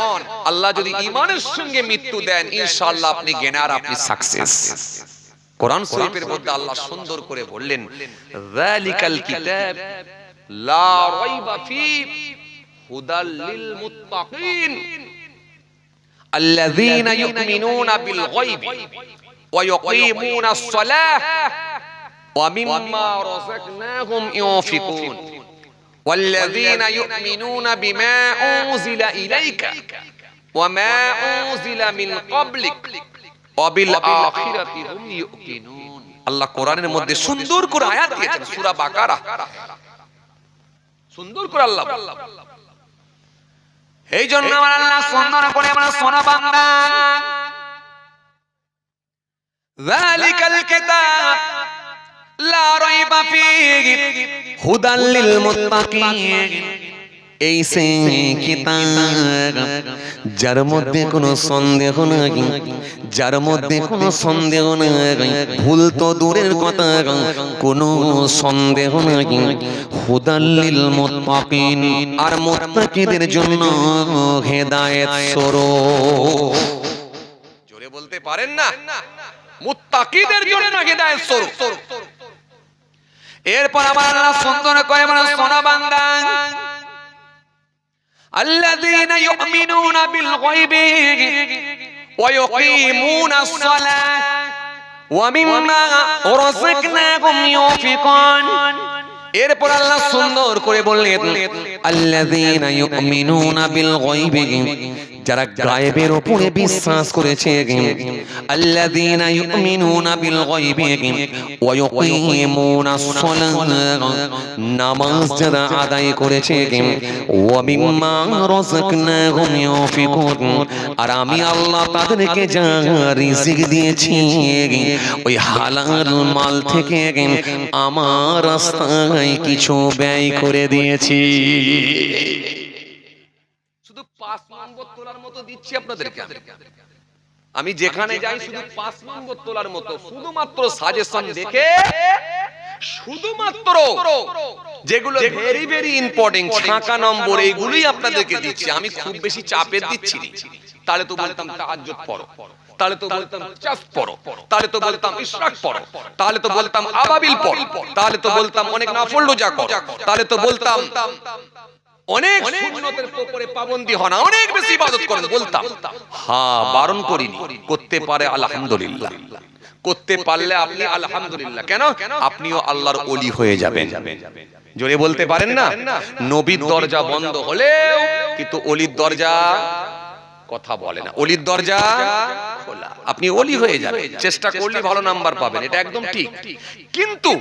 আল্লাহ যদি ঈমানের সঙ্গে মৃত্যু দেন, ইনশাআল্লাহ আপনি গেনার, আপনি সাকসেস। কোরআন শরীফের মধ্যে আল্লাহ সুন্দর করে বললেন, যালিকাল কিতাব লা রাইবা ফি হুদাল লিল মুত্তাকিন আল্লাযীনা ইউমিনুনা বিল গায়বি ওয়া ইয়াকিমুনাস সালাহ ওয়া মিম্মা রাযাকনাহুম ইউনফিকুন ওয়াল্লাযীনা ইউমিনুনা বিমা উনজিলা ইলাইকা ওয়া মা উনজিলা মিন ক্বাবলিক ওয়া বিল আখিরাতি হুম ইউকিনুন। আল্লাহ কোরআনের মধ্যে সুন্দর করে আয়াত দিয়েছেন, সূরা বাকারা, সুন্দর করে আল্লাহ। এই জন্য আমার আল্লাহ সুন্দর করে আমরা শোনা বান্দা, যালিকাল কিতাব লা রাইবা ফীহি হুদাল লিল মুত্তাকিন। এই সে কিতাব যার মধ্যে কোনো সন্দেহ নাই, যার মধ্যে কোনো সন্দেহ নাই, ভুল তো দূরের কথা, কোনো সন্দেহ নাই। হুদাল লিল মুত্তাকিন, আর মুত্তাকিদের জন্য হেদায়েত স্বরূপ। জোরে বলতে পারেন না, মুত্তাকিদের জন্য হেদায়েত স্বরূপ। এরপর আমার আল্লাহ সুন্দর করে বলেন, সোনা বান্দা, আল্লাযীনা ইউমিনুনা বিল গায়বি ওয়া ইয়াকিমুনাস সালাহ ওয়া মিম্মা রাযাকনাহুম ইউনফিকুন। এরপর আল্লাহ সুন্দর করে বললেন, আল্লাযীনা ইউমিনুনা বিল গায়বি, যারা গায়েবের উপরে বিশ্বাস করেছে, আল্লাযীনা ইউমিনুনা বিল গায়বি ওয়া ইয়াকিমুনাস সালাহ, নামাজ যারা আদায় করেছে, ওয়া মিম্মা রাযাকনাহুম ইউনফিকুন, আর আমি আল্লাহ তাদেরকে যা রিজিক দিয়েছি ওই হালাল মাল থেকে আমার রাস্তায় কিছু ব্যয় করে দিয়েছি। শুধু 5 নম্বর তোলার মতো দিচ্ছি আপনাদেরকে। আমি যেখানে যাই শুধু 5 নম্বর তোলার মতো, শুধুমাত্র সাজেশন দেখে শুধুমাত্র যেগুলো ভেরি ভেরি ইম্পর্টেন্ট ছাঁকা নম্বর এইগুলোই আপনাদেরকে দিচ্ছি, আমি খুব বেশি চাপের দিচ্ছি না। তাহলে তো বলতাম তাহাজ্জুদ পড়ো, তাহলে তো বলতাম চাস পড়ো, তাহলে তো বলতাম ইশরাক পড়ো, তাহলে তো বলতাম আবাবিল পড়ো, তাহলে তো বলতাম অনেক নফল রোজা করো, তাহলে তো বলতাম অনেক সুন্নতের উপরে পাবন্দী হন, অনেক বেশি ইবাদত করেন বলতাম। হ্যাঁ, বারণ করিনি, করতে পারে আলহামদুলিল্লাহ, করতে পারলে আপনি আলহামদুলিল্লাহ, কেন আপনিও আল্লাহর ওলি হয়ে যাবেন। জোরে বলতে পারেন না? নবীর দরজা বন্ধ হলে কিন্তু অলির দরজা কথা বলে না, অলির দরজা খোলা, আপনি ওলি হয়ে যাবেন। চেষ্টা করলে ভালো নাম্বার পাবেন, এটা একদম ঠিক। কিন্তু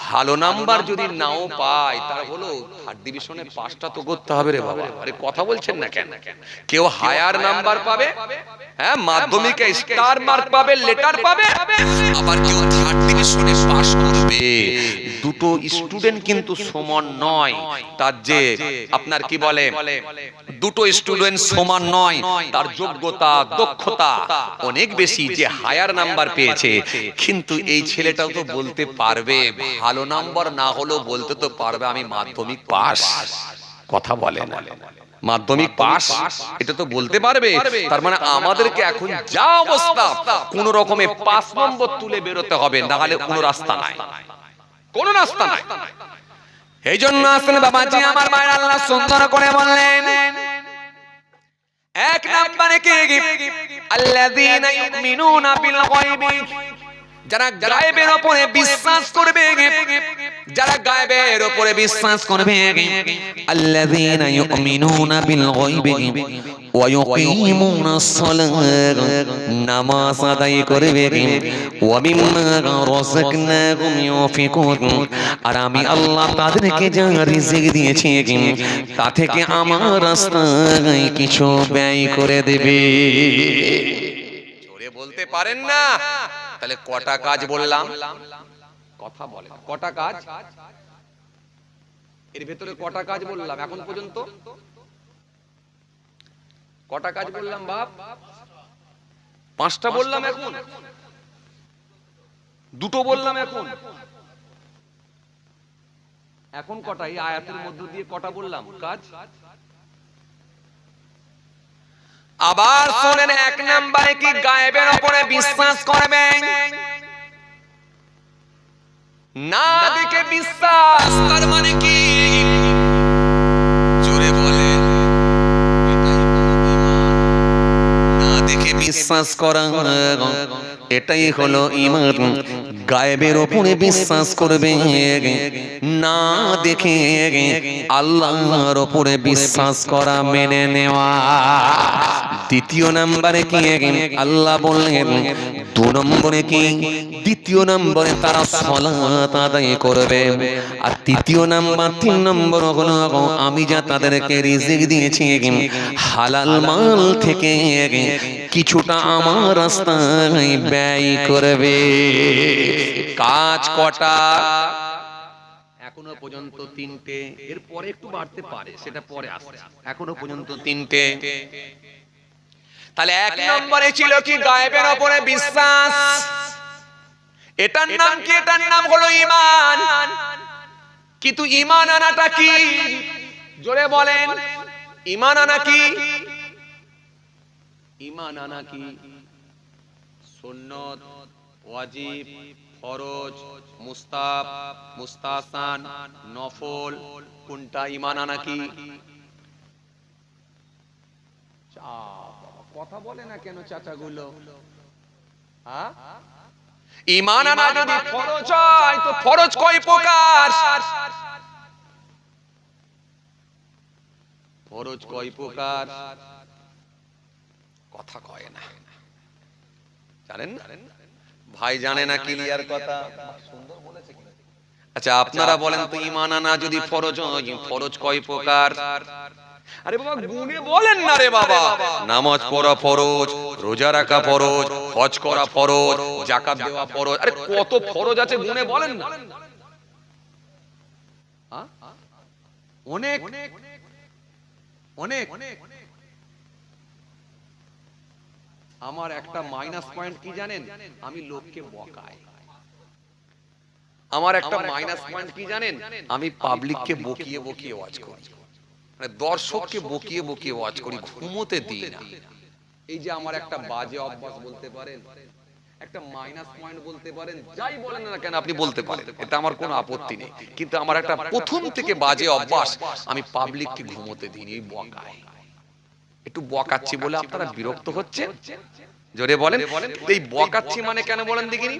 ভালো নাম্বার যদি নাও পায়, তার হলো থার্ড ডিভিশনে পাসটা তো করতে হবে রে বাবা। আরে কথা বলছেন না কেন? কেউ হায়ার নাম্বার পাবে, হ্যাঁ মাধ্যমিকে স্টার মার্ক পাবে, লেটার পাবে, আবার কেউ থার্ড ডিভিশনে পাস করবে। দুটো স্টুডেন্ট কিন্তু সমান নয়, তার যে আপনার কি বলে দুটো স্টুডেন্ট সমান নয়, তার যোগ্যতা দক্ষতা অনেক বেশি। যে হায়ার নাম্বার পেয়েছে, কিন্তু এই ছেলেটাও তো বলতে পারবে, ভালো নাম্বার না হলেও বলতে তো পারবে আমি মাধ্যমিক পাস। কথা বলে না, মাধ্যমিক পাস এটা তো বলতে পারবে। তার মানে আমাদেরকে এখন যা অবস্থা কোন রকমে 5 নম্বর তুলে বেরোতে হবে, না হলে কোনো রাস্তা নাই, কোনো রাস্তা নাই। এই জন্য আসলে বাবাজি আমার মায়ের আল্লাহ সুন্দর করে বললেন, এক নম্বরে কে? আল্লাযীনা ইউমিনুনা বিল গায়বি, যারা গায়েবের উপরে বিশ্বাস করবে, যারা গায়েবের উপরে বিশ্বাস করবে। আল্লাযীনা ইউমিনুনা বিল গায়বি ওয়া ইউকিমুনাস সালাত, নামাজ আদায় করবে, ওয়া মিম্মা রাযাকনাহুম ইউনফিকুন, আর আমি আল্লাহ তাদেরকে যা রিজিক দিয়েছি তা থেকে আমার রাস্তায় কিছু ব্যয় করে দেবে। জোরে বলতে পারেন না? তাহলে কটা কাজ বললাম? কথা বলে কটা কাজ? এর ভেতরে কটা কাজ বললাম এখন পর্যন্ত? কটা কাজ বললাম বাপ? 5টা বললাম, এখন 2টো বললাম, এখন কটা? এই আয়াতের মধ্য দিয়ে কটা বললাম কাজ? আবার শুনেন, 1 নম্বরে কি গায়েবের উপরে বিশ্বাস করবেন, না দেখে বিশ্বাস। তার মানে কি? জোরে বলেন, না দেখে বিশ্বাস করা, এটাই হলো ঈমান। গায়েবের উপরে বিশ্বাস করবে, না দেখে আল্লাহর উপরে বিশ্বাস করা, মেনে নেওয়া। দ্বিতীয় নম্বরে কি? আল্লাহ বললেন 2 নম্বরে কি? দ্বিতীয় নম্বরে তারা সালাত আদায় করবে। আর তৃতীয় নাম্বার 3 নম্বর হলো আমি যা তাদেরকে রিজিক দিয়েছি হালাল মাল থেকে কিছুটা আমার রাস্তায় ব্যয় করবে। কাজ কটা? এখনো পর্যন্ত 3টে, এরপরে একটু বাড়তে পারে, সেটা পরে আসছে। এখনো পর্যন্ত 3টে। তাহলে 1 নম্বরে ছিল কি? গায়েবের উপরে বিশ্বাস। এটার নাম কি? এটার নাম হলো ঈমান। কিন্তু ঈমান আনাটা কি? জোরে বলেন, ঈমান আনা কি? ঈমান আনা কি? সুন্নত, ওয়াজিব, ফরজ, মুস্তাহাব, মুস্তাহসান, নফল, কোনটা ঈমান আনা কি? কথা বলে না কেন চাচাগুলো? হ্যাঁ, ঈমান আনা যদি ফরজ হয়, তো ফরজ কয় প্রকার? ফরজ কয় প্রকার? কথা কয় না, জানেন না ভাই? জানে না ক্লিয়ার কথা? আচ্ছা আপনারা বলেন তো, ঈমান আনা যদি ফরজ হয়, ফরজ কয় প্রকার? আরে বাবা গুনে বলেন না রে বাবা। নামাজ পড়া ফরজ, রোজা রাখা ফরজ, হজ করা ফরজ, যাকাত দেওয়া ফরজ। আরে কত ফরজ আছে গুনে বলেন না। অনেক অনেক। আমার একটা মাইনাস পয়েন্ট কি জানেন? আমি লোককে বকাই। আমার একটা মাইনাস পয়েন্ট কি জানেন, আমি পাবলিককে বকিয়ে বকিয়ে ওয়াজ করি, মানে দর্শককে বকিয়ে বকিয়ে ওয়াজ করি, ঘুমোতে দিই না। এই যে আমার একটা বাজে অভ্যাস বলতে পারেন, একটা মাইনাস পয়েন্ট বলতে পারেন, যাই বলেন না কেন আপনি বলতে পারেন, এটা আমার কোনো আপত্তি নেই, কিন্তু আমার একটা প্রথম থেকে বাজে অভ্যাস, আমি পাবলিককে ঘুমোতে দিই এই বকায়। একটু বকাচ্ছি বলে আপনারা বিরক্ত হচ্ছেন? জোরে বলেন। এই বকাচ্ছি মানে কেন বলেন দেখিনি,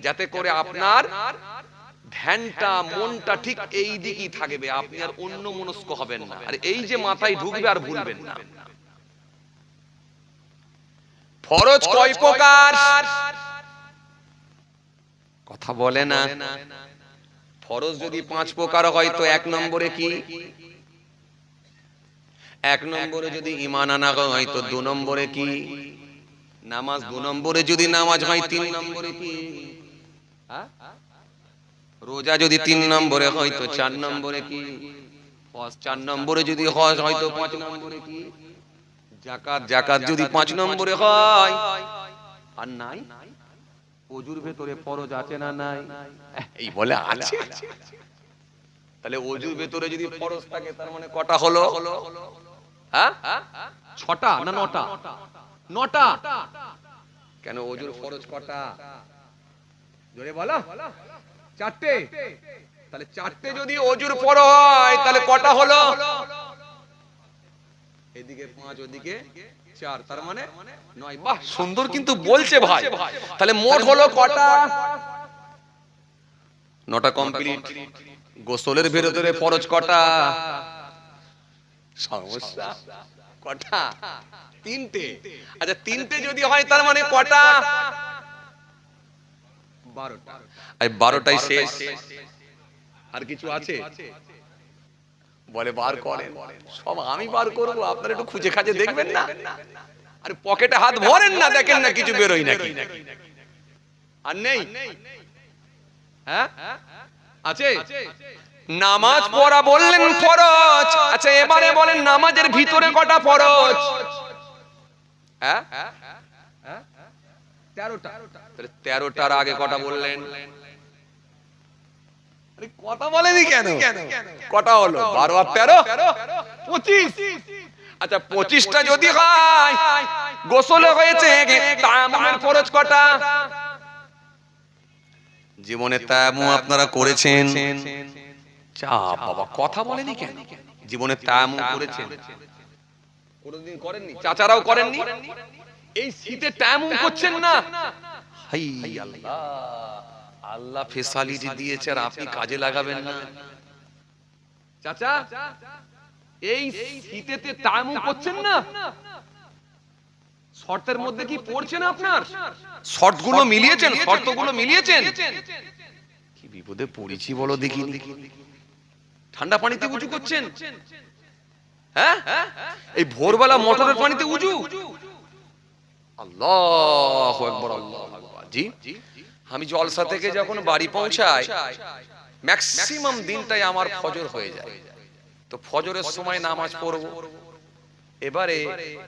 যাতে করে আপনার ধ্যানটা মনটা ঠিক এই দিকেই থাকবে, আপনি আর অন্য মনস্ক হবেন না, আর এই যে মাথায় ঢুকবে আর ভুলবেন না। ফরজ কয় প্রকার? কথা বলে না। ফরজ যদি 5 প্রকার হয় তো 1 নম্বরে কি? 1 নম্বরে যদি ঈমান আনা হয় তো 2 নম্বরে কি? নামাজ। 2 নম্বরে যদি নামাজ হয় 3 নম্বরে কি? রোজা যদি 3 নম্বরে হয় তো 4 নম্বরে কি? হজ 4 নম্বরে যদি হজ হয় তো 5 নম্বরে কি? যাকাত। যাকাত যদি 5 নম্বরে হয়, আর নাই ওযুর ভেতরে ফরজ আছে না নাই? এই বলে আছে। তাহলে ওযুর ভেতরে যদি ফরজ থাকে তার মানে কটা হলো? হ্যাঁ, 6টা না 9টা? 9টা। কেন ওযুর ফরজ কটা? জোরে বলো। 4টে। তাহলে 4টে যদি ওযুর ফরজ হয় তাহলে কটা হলো? এদিকে 5 ওদিকে 4, তার মানে 9। বাহ, সুন্দর কিন্তু বলছে ভাই। তাহলে মোট হলো কটা? 9টা কমপ্লিট। গোসলের ভেতরে ফরজ কটা? সমস্যা কটা? 3টে। আচ্ছা 3টে যদি হয় তার মানে কটা? 12টা। এই 12টাই শেষ, আর কিছু আছে? বলে বার করেন। সব আমি বার করব, আপনারা একটু খুঁজে খাজে দেখবেন না? আরে পকেটে হাত ভরেন না, দেখেন না কিছু বেরোয় নাকি? আর নেই? হ্যাঁ আছে। নামাজ পড়া বললেন ফরজ। আচ্ছা এবারে বলেন নামাজের ভিতরে কটা ফরজ? হ্যাঁ 13টা। তাহলে 13টার আগে কটা বললেন? আরে কথা বলেনি কেন? কটা হলো? 12 আর 13 25। আচ্ছা 25টা যদি হয়, গোসল হয়েছে, তায়াম্মুমের ফরজ কটা? জীবনে তায়াম্মুম আপনারা করেছেন? চা বাবা কথা বলেনি কেন? জীবনে তায়াম্মুম করেছেন? কোনদিন করেননি? চাচারাও করেননি? এই শীতে তায়াম্মুম করছেন না? হাই আল্লাহ, আল্লাহ ফেসালিটি দিয়েছে আর আপনি কাজে লাগাবেন না। চাচা এই শীতেতে তায়াম্মুম করছেন না? শর্তের মধ্যে কি পড়ছেন আপনার? শর্তগুলো মিলিয়েছেন? শর্তগুলো মিলিয়েছেন? কি বিপদে পড়েছি বলো দেখি। ঠান্ডা পানিতে উজু করছেন? হ্যাঁ এই ভোরবেলা মোটরের পানিতে উজু? আল্লাহু আকবার, আল্লাহু আকবার। জি আমি জলসা থেকে যখন বাড়ি পৌঁছাই ম্যাক্সিমাম দিনটাই আমার ফজর হয়ে যায়, তো ফজরের সময় নামাজ পড়ব। এবারে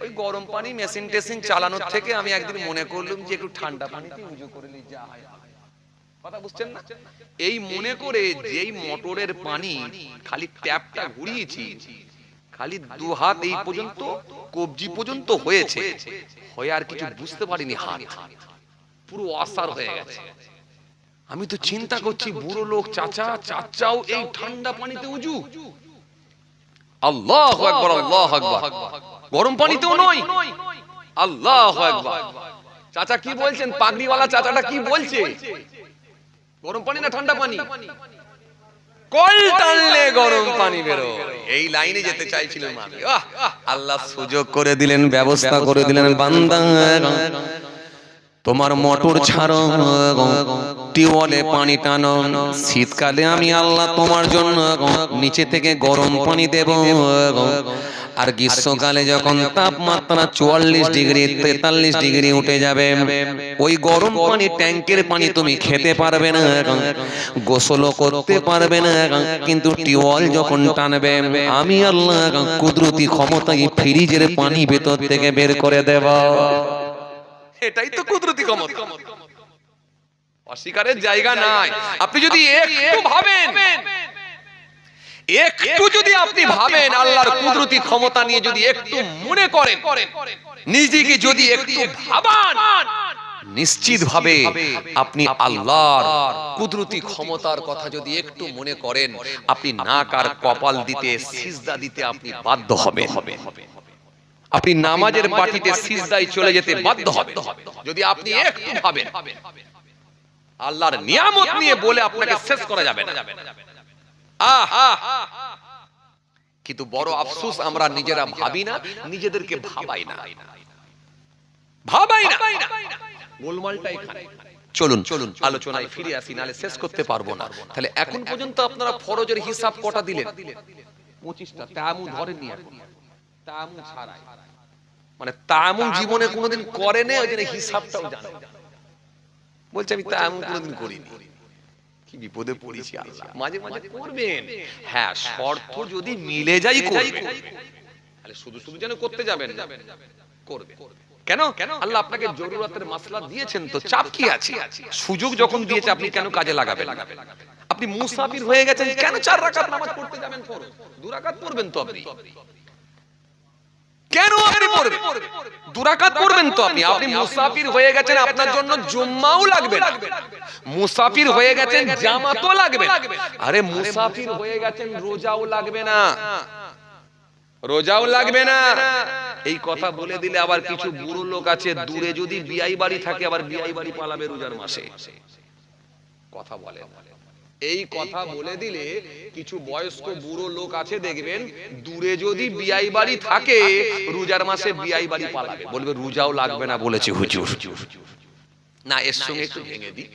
ওই গরম পানি মেশিন টেশিন চালানোর থেকে আমি একদিন মনে করলাম যে একটু ঠান্ডা পানিতে উজু করে নিই, যা হয়। কথা বুঝছেন না? এই মনে করে যেই মোটরের পানি খালি ট্যাপটা ঘুরিয়েছি, খালি 2 হাত এই পর্যন্ত কবজি পর্যন্ত হয়েছে, হয়ে আর কিছু বুঝতে পারিনি, হাত পুরো অসার হয়ে গেছে। আমি তো চিন্তা করছি বুড়ো লোক চাচাও এই ঠান্ডা পানিতে উজু। আল্লাহু আকবার, আল্লাহু আকবার। গরম পানিতেও নয়। আল্লাহু আকবার। চাচা কি বলছেন? পাগড়িওয়ালা চাচাটা কি বলছে? গরম পানি না ঠান্ডা পানি? কল টানলে গরম পানি বেরো, এই লাইনে যেতে চাইছিলাম আমি। আল্লাহ সুযোগ করে দিলেন, ব্যবস্থা করে দিলেন। বান্দা তোমার মোটর ছাড়ো, টিউবওয়েলে পানি টানো, শীতকালে আমি আল্লাহ তোমার জন্য নিচে থেকে গরম পানি দেব। আর গ্রীষ্মকালে যখন তাপমাত্রা 44 ডিগ্রি 43 ডিগ্রি উঠে যাবে, ওই গরম পানি ট্যাঙ্কের পানি তুমি খেতে পারবে না, গোসলও করতে পারবে না, কিন্তু টিউবওয়েল যখন টানবে আমি আল্লাহ কুদরতি ক্ষমতায় ফ্রিজের পানি ভেতর থেকে বের করে দেব। এটাই তো কুদরতি ক্ষমতা। অস্বীকারের জায়গা নাই। আপনি যদি একটু ভাবেন, একটু যদি আপনি ভাবেন আল্লাহর কুদরতি ক্ষমতা নিয়ে যদি একটু মনে করেন, নিজেকে যদি একটু ভাবান, নিশ্চিত ভাবে আপনি আল্লাহর কুদরতি ক্ষমতার কথা যদি একটু মনে করেন, আপনি নাক আর কপাল দিতে সিজদা দিতে আপনি বাধ্য হবেন। আপনি নামাজের পাটিতে সিজদায় চলে যেতে বাধ্য হবেন যদি আপনি একটু ভাবেন। আল্লাহর নিয়ামত নিয়ে বলে আপনাকে শেষ করা যাবে না। কিন্তু বড় আফসোস, আমরা নিজেরা ভাবি না, নিজেদেরকে ভাবাই না, ভাবাই না। গোলমালটা এখানে। চলুন চলুন আলোচনায় ফিরে আসি, নালে শেষ করতে পারবো না। তাহলে এখন পর্যন্ত আপনারা ফরজের হিসাব কটা দিলেন? 25টা। তায়াম্মুম ধরেননি এখন, তায়াম্মুম ছাড়াই, মানে তায়াম্মুম জীবনে কোনোদিন করেনি, ওই জন্য হিসাবটাও জানে। বলছে আমি তায়াম্মুম কোনোদিন করিনি। কি বিপদে পড়েছি আল্লাহ। মাঝে মাঝে করবেন, হ্যাঁ, শর্ত যদি মিলে যায় করবেন। তাহলে শুধু শুধু যেন করতে যাবেন না, করবেন। কেন? আল্লাহ আপনাকে জরুরতের মাসলা দিয়েছেন, তো চাপ কি আছে? সুযোগ যখন দিয়েছে আপনি কেন কাজে লাগাবেন? আপনি মুসাফির হয়ে গেছেন, কেন 4 রাকাত নামাজ পড়তে যাবেন? ফরজ 2 রাকাত পড়বেন তো আপনি। কেন আপনি পড়বেন? 2 রাকাত পড়বেন তো আপনি। আপনি মুসাফির হয়ে গেছেন, আপনার জন্য জুম্মাও লাগবে না। মুসাফির হয়ে গেছেন, জামাতও লাগবে না। আরে মুসাফির হয়ে গেছেন, রোজাও লাগবে না, রোজাও লাগবে না। এই কথা বলে দিলে আবার কিছু বুড়ো লোক আছে, দূরে যদি বিয়াই বাড়ি থাকে আবার বিয়াই বাড়ি পালাবে রোজার মাসে। কথা বলে, এই কথা বলে দিলে কিছু বয়স্ক বুড়ো লোক আছে, দেখবেন দূরে যদি বিয়াই বাড়ি থাকে রোজার মাসে বিয়াই বাড়ি পালাবে, বলবে রোজাও লাগবে না বলেছে হুজুর। না, এর সঙ্গে একটু ভেঙে দিই,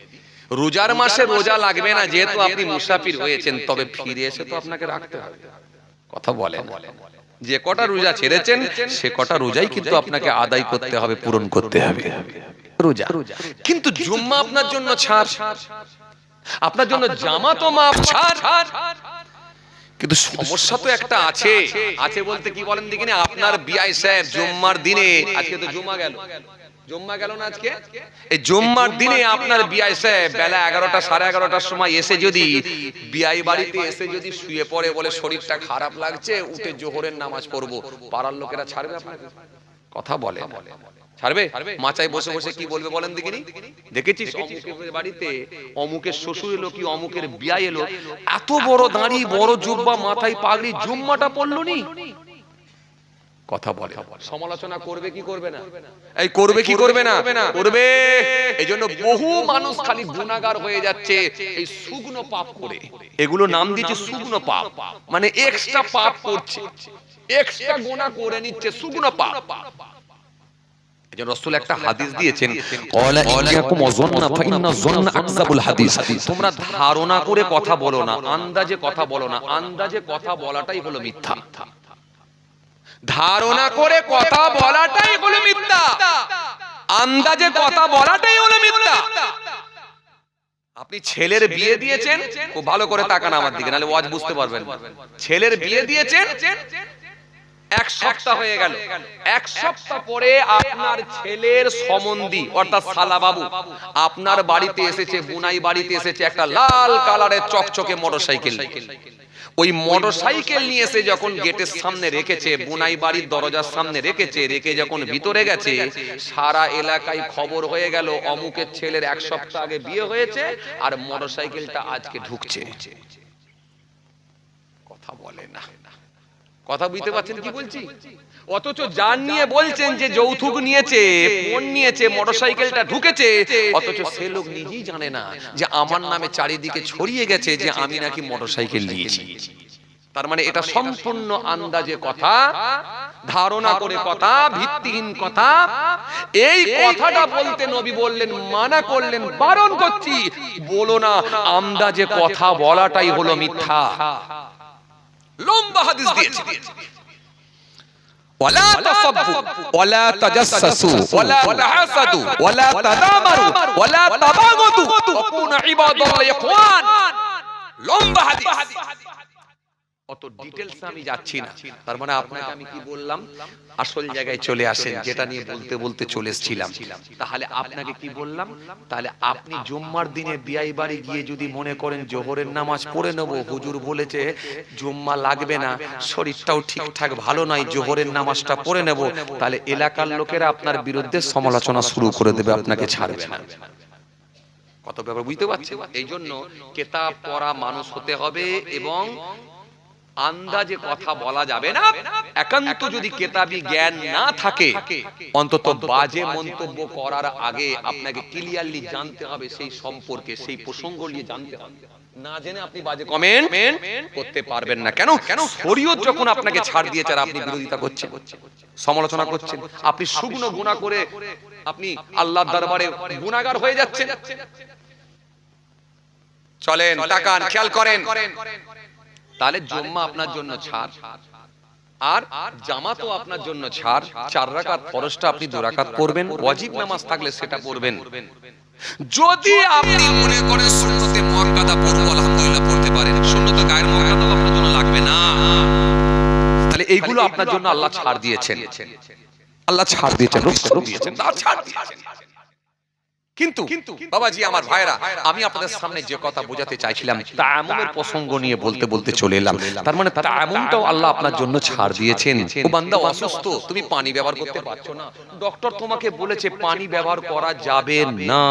রোজার মাসে রোজা লাগবে না যেহেতু আপনি মুসাফির হয়েছেন, তবে ফিরে এসে তো আপনাকে রাখতে হবে। কথা বলেন, যে কটা রোজা ছেড়েছেন সে কটা রোজাই কিন্তু আপনাকে আদায় করতে হবে, পূরণ করতে হবে রোজা। কিন্তু জুম্মা আপনার জন্য ছাড়, আপনার জন্য জামাত ও মাফ ছাড়। কিন্তু সমস্যা তো একটা আছে, আছে বলতে কি বলেন দেখিনি, আপনার বিআই সাহেব জুম্মার দিনে, আজকে তো জুম্মা গেল, জুম্মা গেল না আজকে, এই জুম্মার দিনে আপনার বিআই সাহেব বেলা 11টা 11:30টার সময় এসে যদি বিআই বাড়িতে এসে যদি শুয়ে পড়ে, বলে শরীরটা খারাপ লাগছে, উঠে জোহরের নামাজ পড়বো, পাড়ার লোকেরা ছাড়বে আপনাকে? কথা বলে, ছাড়বে? মাচায় বসে বসে কি বলবে বলেন দেখিনি? দেখেছিস অমুকের বাড়িতে অমুকের শ্বশুর এলো কি অমুকের বিয়াই এলো, এত বড় দাঁড়ি, বড় জুব্বা, মাথায় পাগড়ি, জুম্মাটা পড়লো নি। কথা বলে, সমালোচনা করবে কি করবে না? এই করবে কি করবে না? করবে। এইজন্য বহু মানুষ খালি গুনাহগার হয়ে যাচ্ছে এই শুকনো পাপ করে। এগুলো নাম দিয়েছে শুকনো পাপ, মানে এক্সট্রা পাপ করছে, এক্সট্রা গুনাহ করে নিচ্ছে, শুকনো পাপ। রাসূল একটা হাদিস দিয়েছেন, ক্বালা ইয়াকুম ওয়াযন্না ফাইন্না যন্না আকযাবুল হাদিস। তোমরা ধারণা করে কথা বলো না, আন্দাজে কথা বলো না, আন্দাজে কথা বলাটাই হলো মিথ্যা। ধারণা করে কথা বলাটাই হলো মিথ্যা, আন্দাজে কথা বলাটাই হলো মিথ্যা। আপনি ছেলের বিয়ে দিয়েছেন, খুব ভালো করে তাকান আমার দিকে, নাহলে ওয়াজ বুঝতে পারবেন না। ছেলের বিয়ে দিয়েছেন, 1 সপ্তাহ হয়ে গেল, 1 সপ্তাহ পরে আপনার ছেলের সম্বন্ধী অর্থাৎ শালাবাবু আপনার বাড়িতে এসেছে, বুনাই বাড়িতে এসেছে একটা লাল কালারের চকচকে মোটরসাইকেল। ওই মোটরসাইকেল নিয়ে এসে যখন গেটের সামনে রেখেছে, বুনাই বাড়ির দরজার সামনে রেখেছে, রেখে যখন ভিতরে গেছে, সারা এলাকায় খবর হয়ে গেল অমুকের ছেলের 1 সপ্তাহ আগে বিয়ে হয়েছে আর মোটরসাইকেলটা আজকে ঢুকছে। কথা বলে না, কথা বুঝতে পারছেন কি বলছি? অথচ যার নিয়ে বলছেন যে যৌতুক নিয়েছে, ফোন নিয়েছে, মোটরসাইকেলটা ঢুকেছে, অথচ সে লোক নিজেই জানে না যে আমার নামে চারিদিকে ছড়িয়ে গেছে যে আমি নাকি মোটরসাইকেল নিয়েছি। তার মানে এটা সম্পূর্ণ আন্দাজে কথা, ধারণা করে কথা, ভিত্তিহীন কথা। এই কথাটা বলতে নবী বললেন, মানা করলেন, বারণ করছি, বলো না। আন্দাজে কথা বলাটাই হলো মিথ্যা। লম্বা হাদিস দিয়েছে, ওয়ালা তাসাব্বু ওয়ালা তাজাসসু ওয়ালা তাহাসাদু ওয়ালা তাদামারু ওয়ালা তাবাগাদু ওয়া কুনু ইবাদাল্লাহি ইখওয়ান। লম্বা হাদিস। অত ডিটেলস আমি যাচ্ছি না। তার মানে আপনাকে আমি কি বললাম, আসল জায়গায় চলে আসেন, যেটা নিয়ে বলতে বলতে চলে এসেছিলাম। তাহলে আপনাকে কি বললাম, তাহলে আপনি জুম্মার দিনে বিয়াই বাড়ি গিয়ে যদি মনে করেন জোহরের নামাজ পড়ে নেব, হুজুর বলেছে জুম্মা লাগবে না, শরীরটাও ঠিকঠাক ভালো নয়, জোহরের নামাজটা পড়ে নেব, তাহলে এলাকার লোকেরা আপনার বিরুদ্ধে সমালোচনা শুরু করে দেবে, আপনাকে ছাড়বে না। কত ব্যাপার বুঝতে পারছেন? এই জন্য কেতাব পড়া মানুষ হতে হবে এবং আন্দাজে কথা বলা যাবে না। একান্ত যদি কেতাবি জ্ঞান না থাকে, অন্তত বাজে মন্তব্য করার আগে আপনাকে ক্লিয়ারলি জানতে হবে সেই সম্পর্কে, সেই প্রসঙ্গ নিয়ে জানতে হবে। না জেনে আপনি বাজে কমেন্ট করতে পারবেন না। কেন? শরীয়ত যখন আপনাকে ছাড় দিয়েছে আর আপনি বিরোধিতা করছেন, সমালোচনা করছেন, আপনি শুকনো গুনাহ করে আপনি আল্লাহর দরবারে গুনাহগার হয়ে যাচ্ছেন। চলেন, তাকান, খেয়াল করেন। তাহলে জুম্মা আপনার জন্য ছাড়, আর জামাতও আপনার জন্য ছাড়। 4 রাকাত ফরজটা আপনি 2 রাকাত পড়বেন, ওয়াজিব নামাজ থাকলে সেটা পড়বেন। যদি আপনি মনে করেন সুন্নতে মুআক্কাদা পড়ব, আলহামদুলিল্লাহ পড়তে পারেন, সুন্নতে গায়ের মুআক্কাদাও আপনার জন্য লাগবে না, তাহলে এইগুলো আপনার জন্য আল্লাহ ছাড় দিয়েছেন। আল্লাহ ছাড় দিয়েছেন, রুখসত দিয়েছেন, আল্লাহ ছাড় দিয়েছেন। কিন্তু বাবাজি আমার ভাইরা, আমি আপনাদের সামনে যে কথা বোঝাতে চাইছিলাম, তায়াম্মুমের প্রসঙ্গ নিয়ে বলতে বলতে চলে এলাম। তার মানে তায়াম্মুমটাও আল্লাহ আপনার জন্য ছাড় দিয়েছেন। ও বান্দা অসুস্থ, তুমি পানি ব্যবহার করতে পারছো না, ডক্টর তোমাকে বলেছে পানি ব্যবহার করা যাবে না,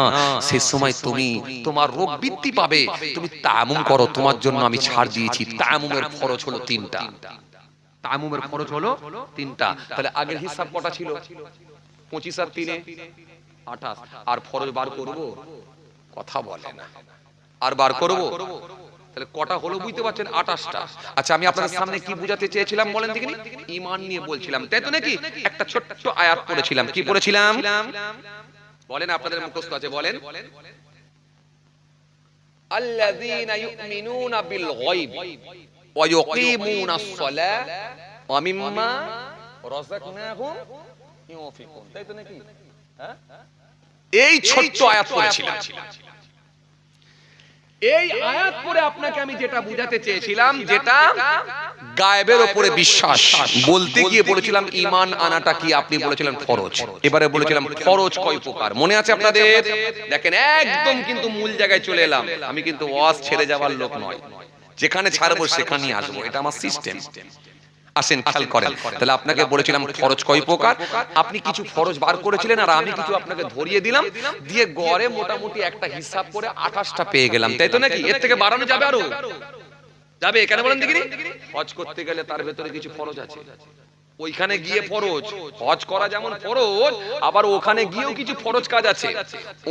সেই সময় তুমি তোমার রোগ বৃদ্ধি পাবে, তুমি তায়াম্মুম করো, তোমার জন্য আমি ছাড় দিয়েছি। তায়াম্মুমের ফরজ হলো 3টা। তায়াম্মুমের ফরজ হলো 3টা। তাহলে আগের হিসাব কটা ছিল? 25 আর 3 28। আর ফরজ বার করব, কথা বলে না, আর বার করব, তাহলে কটা হলো বুঝতে পারছেন? 28টা। আচ্ছা, আমি আপনাদের সামনে কি বুঝাতে চেয়েছিলাম বলেন দেখিনি? ঈমান নিয়ে বলছিলাম, তাই তো নাকি? একটা ছোট্ট আয়াত পড়েছিলাম। কি পড়েছিলাম বলেন? আপনাদের মুখস্থ আছে, বলেন। আল্লাযীনা ইউমিনুনা বিল গায়ব ওয়া ইউকিমুনাস সালাহ ওয়া মিম্মা রাযাকনাহুম ইউনফিকুন, তাই তো নাকি? এই ছোট্ট আয়াত পড়েছিলাম। এই আয়াত পড়ে আপনাকে আমি যেটা বুঝাতে চেয়েছিলাম, যেটা গায়েবের উপরে বিশ্বাস, বলতে গিয়ে বলেছিলাম ঈমান আনাটা কি, আপনি বলেছিলেন ফরজ। এবারে বলেছিলাম ফরজ কয় প্রকার, মনে আছে আপনাদের? দেখেন, একদম কিন্তু মূল জায়গায় চলে এলাম। আমি কিন্তু ওয়াজ ছেড়ে যাওয়ার লোক নয়, যেখানে ছাড়বো সেখানেই আসবো, এটা আমার সিস্টেম। আসেন, খেয়াল করেন। তাহলে আপনাকে বলেছিলাম ফরজ কয় প্রকার, আপনি কিছু ফরজ বার করেছিলেন আর আমি কিছু আপনাকে ধরিয়ে দিলাম, দিয়ে গড়ে মোটামুটি একটা হিসাব করে 28টা পেয়ে গেলাম, তাই তো নাকি? এর থেকে বাড়ানো যাবে? আরো যাবে? কেন বলেন দেখিনি? হজ করতে গেলে তার ভেতরে কিছু ফরজ আছে, ওইখানে গিয়ে ফরজ, হজ করা যেমন ফরজ, আবার ওখানে গিয়েও কিছু ফরজ কাজ আছে।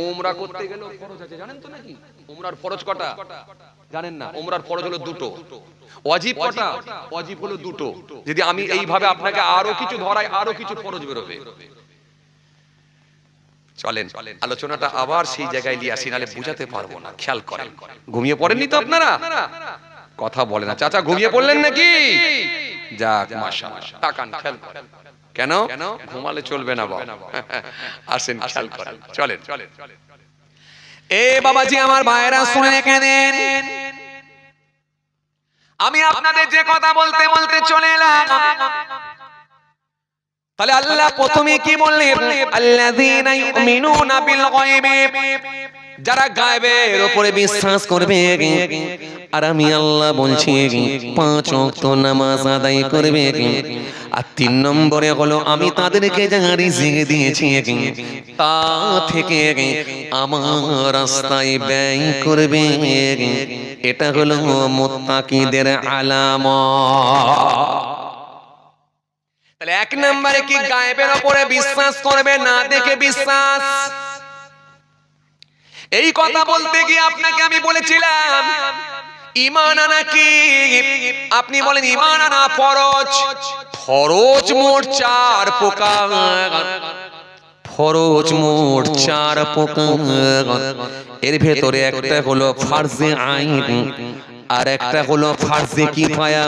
উমরা করতে গেলেও ফরজ আছে, জানেন তো নাকি? উমরার ফরজ কটা জানেন না? উমরার ফরজ হলো 2টো। ওয়াজিব কটা? ওয়াজিব হলো 2টো। যদি আমি এইভাবে আপনাকে আরো কিছু ধরাই, আরো কিছু ফরজ বেরোবে। চলেন, আলোচনাটা আবার সেই জায়গায় নিয়ে আসি, নাহলে বুঝাতে পারবো না। খেয়াল করেন, ঘুমিয়ে পড়েননি তো আপনারা? কথা বলে না। চাচা ঘুমিয়ে পড়লেন নাকি? যাক, মাশাআল্লাহ। তাকান, খেয়াল করেন। কেন ঘুমালে চলবে না বাবা? আসেন, খেয়াল করেন। চলেন। এ বাবাজি আমার ভাইরা, শুনে রেখে দেন। আমি আপনাদের যে কথা বলতে বলতে চলে এলাম, তাহলে আল্লাহ প্রথমে কি বললেন? আল্লাযীনা ইউমিনুনা বিল গায়বি, যারা গায়বের উপরে বিশ্বাস করবে। আর আমি আল্লাহ বলছি 5 ওয়াক্ত নামাজ আদায় করবে। আর 3 নম্বরে হলো আমি তাদেরকে যা রিজিক দিয়েছি তা থেকে আমার রাস্তায় ব্যয় করবে। এটা হলো মুত্তাকিদের আলামত। তাহলে 1 নম্বরে কি গায়েবের উপরে বিশ্বাস করবে, না দেখে বিশ্বাস। এই কথা বলতে গিয়ে আপনাকে আমি বলেছিলাম ঈমান আনা কি? আপনি বলেন ঈমান আনা ফরজ। ফরজ মোট 4 প্রকার। ফরজ মোট 4 প্রকার। এর ভেতরে একটা হলো ফরজে আইন, আর একটা হলো ফরজে কিফায়া,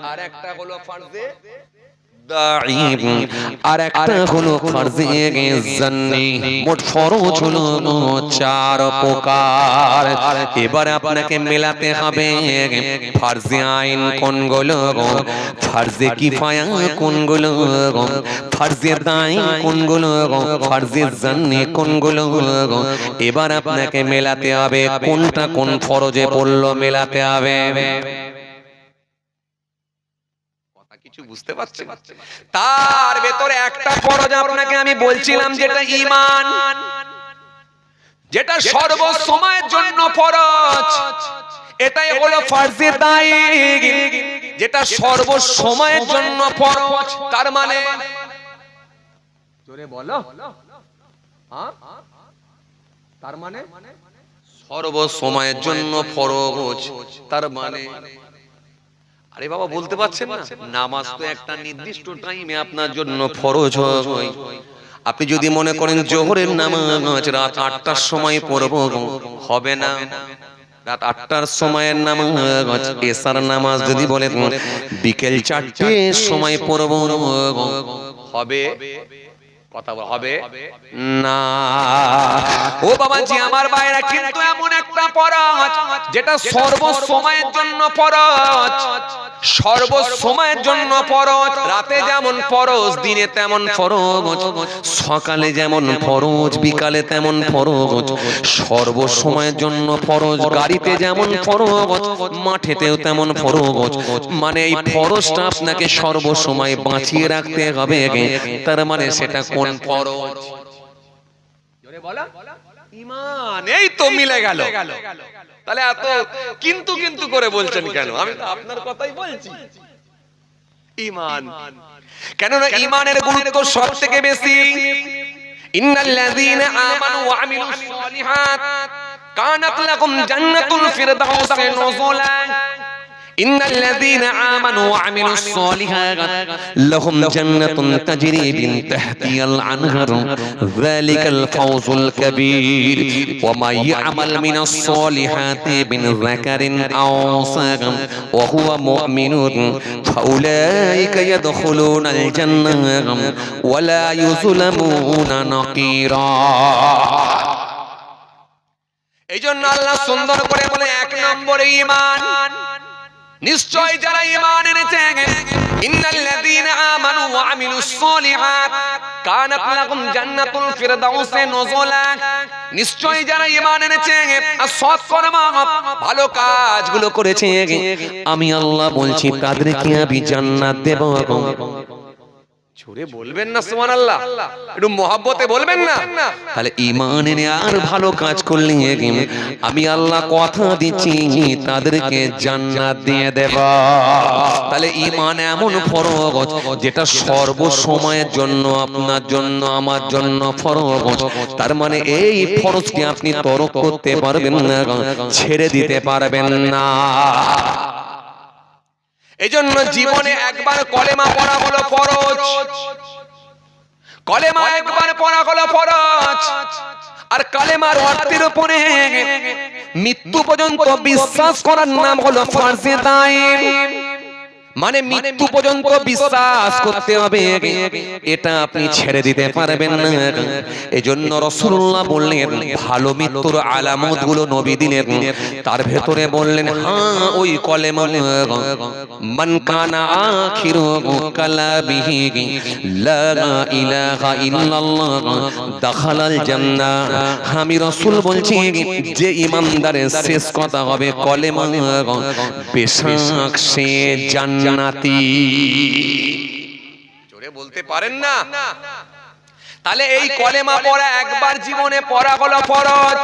আর একটা হলো ফরজে আর একটা হলো ফরজে জান্নি। মোট ফরজ হলো 4 প্রকার। এবার আপনাকে মেলাতে হবে ফরজে আইন কোনগুলো, ফরজে কিফায়া কোনগুলো, ফরজে দাইন কোনগুলো, ফরজে জান্নি কোনগুলো। এবার আপনাকে মেলাতে হবে কোনটা কোন ফরজে পড়লো, মেলাতে হবে। কিছু বুঝতে পারছেন? তার ভেতরে একটা ফরজ আপনাকে আমি বলছিলাম, যেটা ঈমান, যেটা সর্ব সময়ের জন্য ফরজ। এটাই হলো ফরজে দাইন, যেটা সর্ব সময়ের জন্য ফরজ। তার মানে জোরে বলো, হ্যাঁ, তার মানে সর্ব সময়ের জন্য ফরজ। তার মানে আরে বাবা বলতে পারছেন না, নামাজ তো একটা নির্দিষ্ট টাইমে আপনার জন্য ফরজ হয়। আপনি যদি মনে করেন জোহরের নামাজ রাত 8টার সময় পড়ব, হবে না। রাত 8টার সময়ের নামাজ, এশার নামাজ যদি বলেন বিকেল 4টের সময় পড়ব, হবে? কথা হবে না। ও বাবাজি আমার ভাইরা, কিন্তু এমন একটা ফরজ যেটা সর্ব সময়ের জন্য ফরজ, সর্ব সময়ের জন্য ফরজ। রাতে যেমন ফরজ, দিনে তেমন ফরজ, সকালে যেমন ফরজ, বিকালে তেমন ফরজ, সর্ব সময়ের জন্য ফরজ। গাড়িতে যেমন ফরজ, মাঠেতেও তেমন ফরজ। মানে এই ফরজটা আপনাকে সর্ব সময় বাঁচিয়ে রাখতে হবে। তার মানে সেটা কোন ফরজ? জোরে বলো, ঈমান। এই তো মিলে গেল। তাহলে এত কিন্তু কিন্তু করে বলছেন কেন? আমি তো আপনার কথাই বলছি, ঈমান। কেননা ঈমানের গুরুত্ব সবথেকে বেশি। ইন্নাল্লাযীনা আমানু ওয়া আমিলুস সালিহাত কানাত লাহুম জান্নাতুল ফিরদাউসি নুজুলা। ইন্নাল্লাযীনা আমানু ওয়া আমিলুস সালিহাত লাহুম জান্নাতুন তাজরি মিন তাহতিহাল আনহার যালিকাল ফাওজুল কাবীর ওয়া মা ইয়ামাল মিনাস সালিহাতি মিন যাকারিন আও উনসা ওয়া হুয়া মুমিনুন ফাউলাইকা ইয়াদখুলুনাল জান্নাহ ওয়া লা ইউযলামুনা নাকিরা। এইজন্য আল্লাহ সুন্দর করে বলে, 1 নম্বরে ঈমান। নিশ্চয় যারা ঈমান এনেছে, ইন্নাল্লাযীনা আমানু ওয়া আমিলুস সালিহাত কানাত লাহুম জান্নাতুল ফিরদাউসি নুজুলা। নিশ্চয় যারা ঈমান এনেছে আর সৎ কর্ম, ভালো কাজগুলো করেছে, আমি আল্লাহ বলছি তাদেরকে আমি জান্নাত দেব। জোরে বলবেন না সুবহানাল্লাহ, একটু মহব্বতে বলবেন না। তাহলে ঈমান এনে আর ভালো কাজ করলে আমি আল্লাহ কথা দিচ্ছি তাদেরকে জান্নাত দিয়ে দেব। তাহলে ঈমান এমন ফরজ যেটা সর্ব সময়ের জন্য, আপনার জন্য, আমার জন্য ফরজ। তার মানে এই ফরজকে আপনি তরক করতে পারবেন না, ছেড়ে দিতে পারবেন না। এজন্য জীবনে একবার কলেমা পড়া হলো ফরজ, কলেমা একবার পড়া হলো ফরজ। আর কালেমার অর্থের উপরে মৃত্যু পর্যন্ত বিশ্বাস করার নাম হলো ফরজে দাইন। মানে মৃত্যু পর্যন্ত বিশ্বাস করতে হবে, এটা আপনি ছেড়ে দিতে পারবেন না। এজন্য রাসূলুল্লাহ বললেন ভালো মৃত্যুর আলামত গুলো নবী দিলেন। তার ভেতরে বললেন, হ্যাঁ ওই কলেমা, মান কানা আখিরু কালামিহি লা ইলাহা ইল্লাল্লাহ দাখালাল জান্নাহ। আমি রাসূল বলছি, যে ঈমানদারের শেষ কথা হবে কলেমা, বেশক সে জান্নাত জান্নাতি। জোরে বলতে পারেন না? তাহলে এই কলেমা পড়া একবার জীবনে পড়া হলো ফরজ।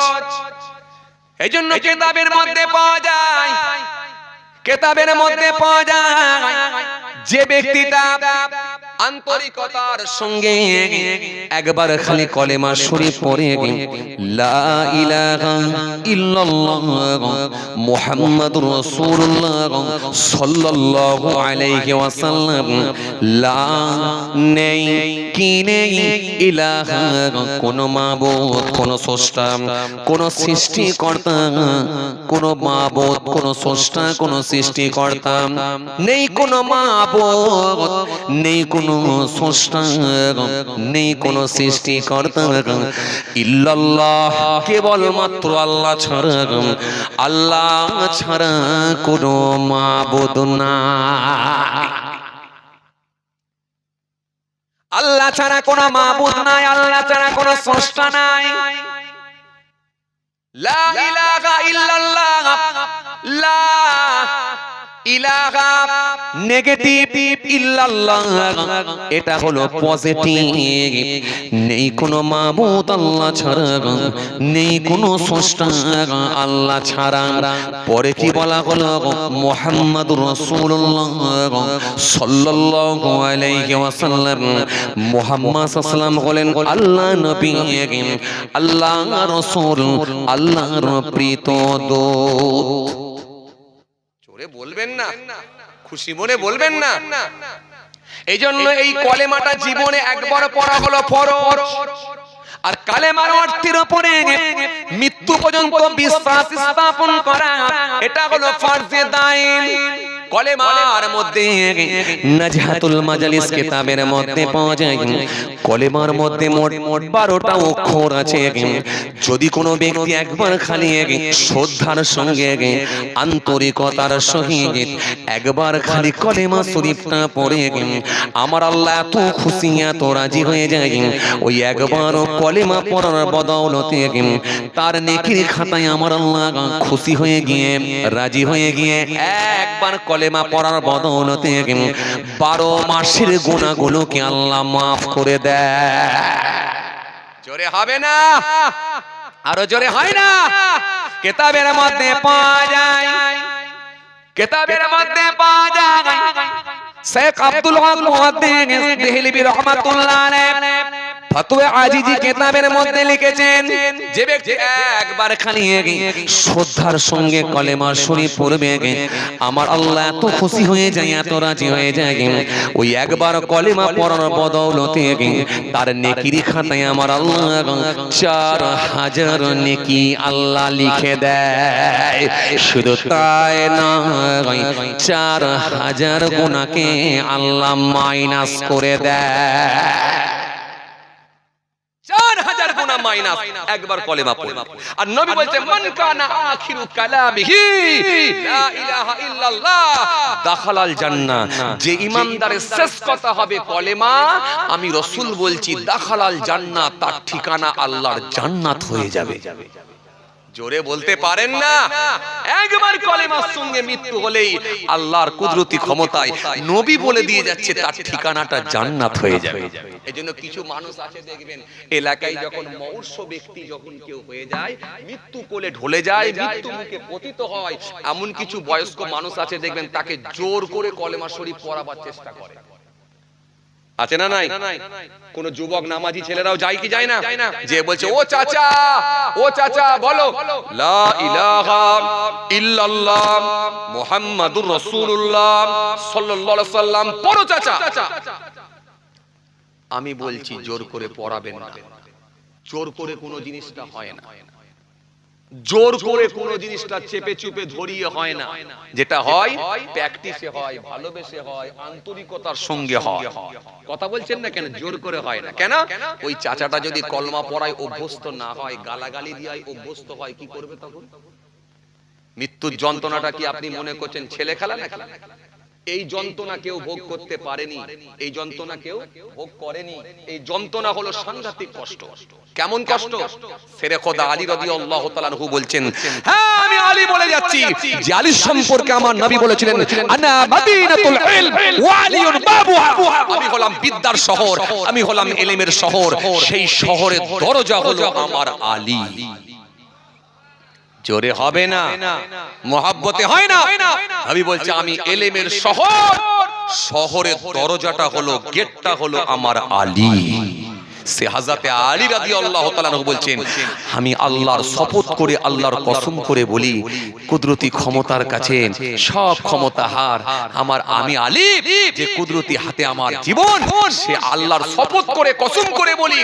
এইজন্য কিতাবের মধ্যে পাওয়া যায়, কিতাবের মধ্যে পাওয়া যায় যে ব্যক্তিটা আন্তরিকতার সঙ্গে একবার খালি কলেমা শরীফ পড়ে লা ইলাহা ইল্লাল্লাহ মুহাম্মাদুর রাসূলুল্লাহ সাল্লাল্লাহু আলাইহি ওয়াসাল্লাম, লা নেই কি নেই ইলাহা, কোন মাবুদ, কোন স্রষ্টা, কোন সৃষ্টিকর্তা, কোন মাবুদ, কোন স্রষ্টা, কোন সৃষ্টিকর্তা নেই, কোন মাবুদ নেই, কোন কোনো স্রষ্টা, নেই কোনো সৃষ্টিকর্তা ইল্লাল্লাহ, কেবলমাত্র আল্লাহ ছাড়া, আল্লাহ ছাড়া কোনো মাবুদ নাই। আল্লাহ ছাড়া কোনো মাবুদ নাই, আল্লাহ ছাড়া কোনো স্রষ্টা নাই। লা ইলাহা ইল্লাল্লাহ, লা ইলাহা নেগেটিভ, ইল্লাল্লাহ এটা হলো পজিটিভ। নেই কোনো মাবুদ আল্লাহ ছাড়া, নেই কোনো স্রষ্টা আল্লাহ ছাড়া। পরে কি বলা হলো? মুহাম্মাদুর রাসূলুল্লাহ সাল্লাল্লাহু আলাইহি ওয়াসাল্লাম, মুহাম্মদ সাল্লাল্লাহু আলাইহি ওয়াসাল্লাম বলেন আল্লাহ নবী, আল্লাহ রাসূল, আল্লাহর প্রীত দূত। জোরে বলবেন না, খুশি মনে বলবেন না। এই জন্য এই কলেমাটা জীবনে একবার পড়া হলো ফরজ, আর কালেমার অর্থের উপরে মৃত্যু পর্যন্ত বিশ্বাস স্থাপন করা এটা হলো ফরজে দাইন। কলেমার মধ্যে নাজহাতুল মাজালিস কিতাবের মধ্যে পাওয়া যায়, কলেমার মধ্যে মোট 12টা অক্ষর আছে। যদি কোনো ব্যক্তি একবার খালি শ্রদ্ধার সঙ্গে আন্তরিকতার সহিত একবার খালি কলেমা শরীফটা পড়ে আমার আল্লাহ এত খুশি এত রাজি হয়ে যায়, ওই একবার কলেমা পড়ার বদৌলতে তার নেকির খাতায় আমার আল্লাহ খুশি হয়ে গিয়ে রাজি হয়ে গিয়ে একবার কলেমা পড়ার বদৌলতে 12 মাসের গুনাহগুলোকে আল্লাহ মাফ করে দেয়। জোরে হবে না, আরো জোরে হয় না। কিতাবের মধ্যে পাওয়া যায়, কিতাবের মধ্যে পাওয়া যায় শেখ আব্দুল হক মুহাদ্দিস দেহলভী রাহমাতুল্লাহ আলাইহি ফতোয়া আজিজি কিতাবের মধ্যে লিখেছেন, যে ব্যক্তি একবার খালি শ্রদ্ধার সঙ্গে কলেমা শরীফ পড়বে আমার আল্লাহ এত খুশি হয়ে যায় এত রাজি হয়ে যায়, ওই একবার কলেমা পড়ার বদৌলতে তার নেকির খাতায় আমার আল্লাহ 4000 নেকি আল্লাহ লিখে দেয়। শুধু তাই নয়, 4000 গুনাহকে আল্লাহ মাইনাস করে দেয়। 4000 গুনাহ মাইনাস একবার কলেমা পড়ে। আর নবী বলতে মান কানা আখিরু কালামিহি লা ইলাহা ইল্লাল্লাহ দাখালাল জান্নাহ, যে ইমানদারের শেষ কথা হবে কলেমা, আমি রাসূল বলছি দাখালাল জান্নাহ, তার ঠিকানা আল্লাহর জান্নাত হয়ে যাবে। জোরে বলতে পারেন না? একবার কলেমার সঙ্গে মৃত্যু হলেই আল্লাহর কুদরতি ক্ষমতায় নবী বলে দিয়ে যাচ্ছে তার ঠিকানাটা জান্নাত হয়ে যাবে। এজন্য কিছু মানুষ আছে দেখবেন এলাকায় যখন মৌর্ষ ব্যক্তি যখন কেউ হয়ে যায়, মৃত্যু কোলে ঢলে যায়, মৃত্যু মুখে পতিত হয়, এমন কিছু বয়স্ক মানুষ আছে দেখবেন তাকে জোর করে কলেমা শরীফ পড়াবার চেষ্টা করে। আছে না নাই? কোন যুবক নামাজি ছেলেরাও যায় কি যায় না? যে বলছে ও চাচা, ও চাচা বলো লা ইলাহা ইল্লাল্লাহ মুহাম্মাদুর রাসূলুল্লাহ সাল্লাল্লাহু আলাইহি সাল্লাম পড়ো চাচা। আমি বলছি জোর করে পড়াবেন না। জোর করে কোনো জিনিসটা হয় না, জোর করে কোনো জিনিসটা চেপে চুপে ধরিয়ে হয় না। যেটা হয় প্র্যাকটিসে হয়, ভালোবেসে হয়, আন্তরিকতার সঙ্গে হয়। কথা বলছেন না কেন? জোর করে হয় না কেন? ওই চাচাটা যদি কলমা পড়ায় অভ্যস্ত না হয়, গালাগালি দিয়ে অভ্যস্ত হয়, কি করবে তখন? মৃত্যুর যন্ত্রণাটা কি আপনি মনে করছেন ছেলে খেলা নাকি? এই যন্ত্রণা কেউ ভোগ করতে পারেনি, এই যন্ত্রণা কেউ ভোগ করেনি। এই যন্ত্রণা হলো সাংঘাতিক কষ্ট। কেমন কষ্ট? শেরে খোদা আলী রাদিয়াল্লাহু তাআলা আনহু বলছেন, হ্যাঁ আমি আলী বলে যাচ্ছি যে আলী সম্পর্কে আমার নবী বলেছিলেন আনা মাদিনাতুল ইলম ওয়া আলিউন বাবুহা, আমি হলাম বিদ্যার শহর, আমি হলাম ইলমের শহর, সেই শহরের দরজা হলো আমার আলী। জোরে হবে না, মহব্বতে হয় না। আমি বলছি আমি ইলমের শহর, শহরের দরজাটা হলো, গেটটা হলো আমার আলী। সে হযরতে আলী রাদিয়াল্লাহু তাআলা আনহু বলছেন, আমি আল্লাহর শপথ করে আল্লাহর কসম করে বলি, কুদরতি ক্ষমতার কাছে সব ক্ষমতা হার আমার, আমি আলী যে কুদরতি হাতে আমার জীবন, সে আল্লাহর শপথ করে কসম করে বলি,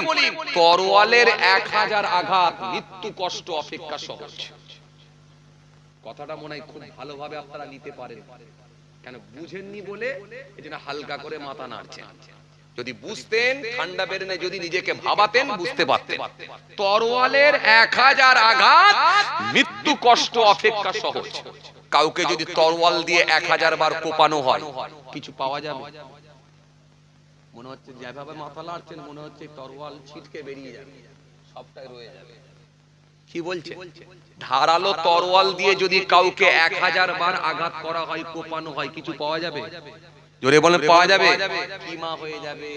তরোয়ালের 1000 আঘাত মৃত্যু কষ্ট অপেক্ষা সহজ। কথাটা মনে হয় খুব ভালোভাবে আপনারা নিতে পারেন, কেন বুঝেননি বলে এজন্য হালকা করে মাথা নাড়ছেন। যদি বুঝতেন ঠান্ডা বেরেনে যদি নিজেকে ভাবাতেন বুঝতে পারতেন তরোয়ালের 1000 আঘাত মৃত্যু কষ্ট অপেক্ষা সহজ। কাউকে যদি তরোয়াল দিয়ে 1000 বার কোপানো হয় কিছু পাওয়া যাবে? মনে হচ্ছে যেভাবে মাথা লাড়ছেন মনে হচ্ছে তরোয়াল ছিটকে বেরিয়ে যাবে, সবটাই রয়ে যাবে। কি বলছে? ধারালো তরোয়াল দিয়ে যদি কাউকে 1000 বার আঘাত করা হয় কোপানো হয় কিছু পাওয়া যাবে? জোরে বলেন পাওয়া যাবে? কিমা হয়ে যাবে,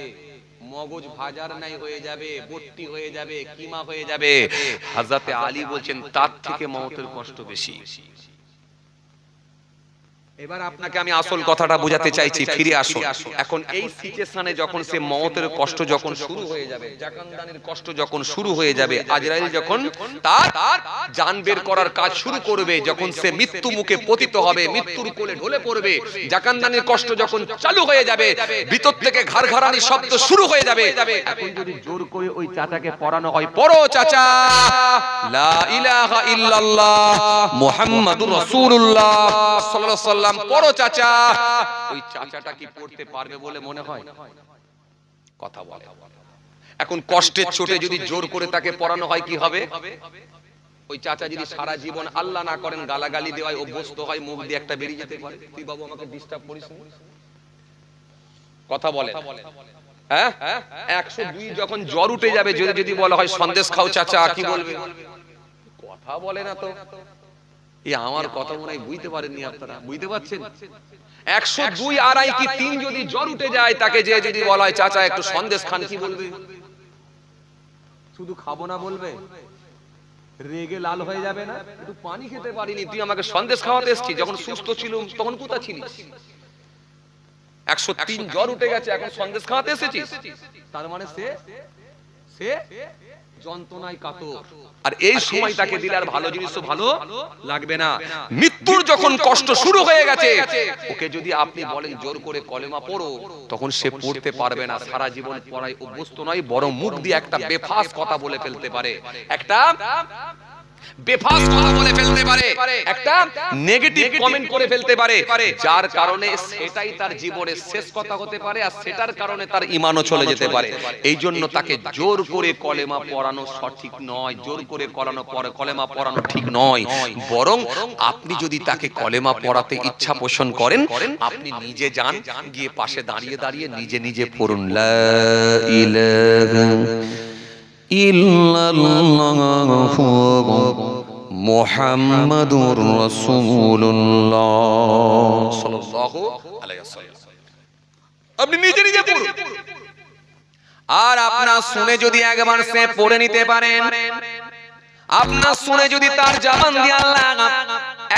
মগজ ভাজার নাই হয়ে যাবে, বট্টি হয়ে যাবে, কিমা হয়ে যাবে। হযরতে আলী বলছেন তার থেকে মওতের কষ্ট বেশি। এবার আপনাকে আমি আসল কথাটা বোঝাতে চাইছি, ফিরে আসুন। এখন এই সিচুয়েশনে যখন সে মওতের কষ্ট যখন শুরু হয়ে যাবে, জাকানদানির কষ্ট যখন শুরু হয়ে যাবে, আজরাইল যখন তার জান বের করার কাজ শুরু করবে, যখন সে মৃত্যু মুখে পতিত হবে, মৃত্যুর কোলে ঢলে পড়বে, জাকানদানির কষ্ট যখন চালু হয়ে যাবে, ভিতর থেকে ঘাড়ঘাড়ানি শব্দ শুরু হয়ে যাবে, এখন যদি জোর করে ওই চাচাকে পড়ানো হয়, পড়ো চাচা লা ইলাহা ইল্লাল্লাহ মুহাম্মাদুর রাসূলুল্লাহ সাল্লাল্লাহু আলাইহি ওয়াসাল্লাম, পড়ো চাচা, ওই চাচাটা কি পড়তে পারবে বলে মনে হয়? কথা বলে। এখন কষ্টের চোটে যদি জোর করে তাকে পড়ানো হয় কি হবে? ওই চাচা যদি সারা জীবন আল্লাহ না করেন গালাগালি দেওয়ায় অভ্যস্ত হয়, মুখ দিয়ে একটা বেরিয়ে যেতে পারে, তুই বাবু আমাকে ডিস্টার্ব করিস না। কথা বলে। হ্যাঁ 102 যখন জ্বর উঠে যাবে, যদি বলা হয় সন্দেশ খাও চাচা, কি বলবে? কথা বলে না তো। এই আমার কথা মনে হয় বুঝতে পারেননি আপনারা, বুঝতে পারছেন? 102 আড়াই কি 3 যদি জ্বর উঠে যায়, তাকে যে যদি বলা হয় চাচা একটু সন্দেশ খান, কি বলবে? শুধু খাবো না বলবে? রেগে লাল হয়ে যাবে না? একটু পানি খেতে পারিনি, তুই আমাকে সন্দেশ খাওয়াতে এসেছিস, যখন সুস্থ ছিলাম তখন কোথায় ছিলিস? 103 জ্বর উঠে গেছে, এখন সন্দেশ খাওয়াতে এসেছিস, তার মানে সে যন্ত্রণায় কাতর। আর এই সময় তাকে দিলে আর ভালো জিনিসও ভালো লাগবে না। মৃত্যুর যখন কষ্ট শুরু হয়ে গেছে, ওকে যদি আপনি বলেন জোর করে কলেমা পড়ো, তখন সে পড়তে পারবে না, সারা জীবন পড়ায় অভ্যস্ত নয়, বরং মুখ দিয়ে একটা বেফাস কথা বলে ফেলতে পারে, একটা বেফাস কথা বলে ফেলতে পারে, একটা নেগেটিভ কমেন্ট করে ফেলতে পারে, যার কারণে সেটাই তার জীবনের শেষ কথা হতে পারে, আর সেটার কারণে তার ঈমানও চলে যেতে পারে। এই জন্য তাকে জোর করে কলেমা পড়ানো সঠিক নয়, জোর করে কলেমা পড়ানো ঠিক নয়, বরং আপনি যদি তাকে কলেমা পড়াতে ইচ্ছা পোষণ করেন, আপনি নিজে যান, গিয়ে পাশে দাঁড়িয়ে দাঁড়িয়ে নিজে নিজে পড়ুন লা ইলাহা ইল্লাল্লাহু মুহাম্মাদুর রাসূলুল্লাহ সাল্লাল্লাহু আলাইহি ওয়াসাল্লাম। আপনি নিজে নিজে পড়ুন। আর আপনার শুনে যদি একবার সে পড়ে নিতে পারেন, আপনার শুনে যদি তার জবান দিয়ে আল্লাহ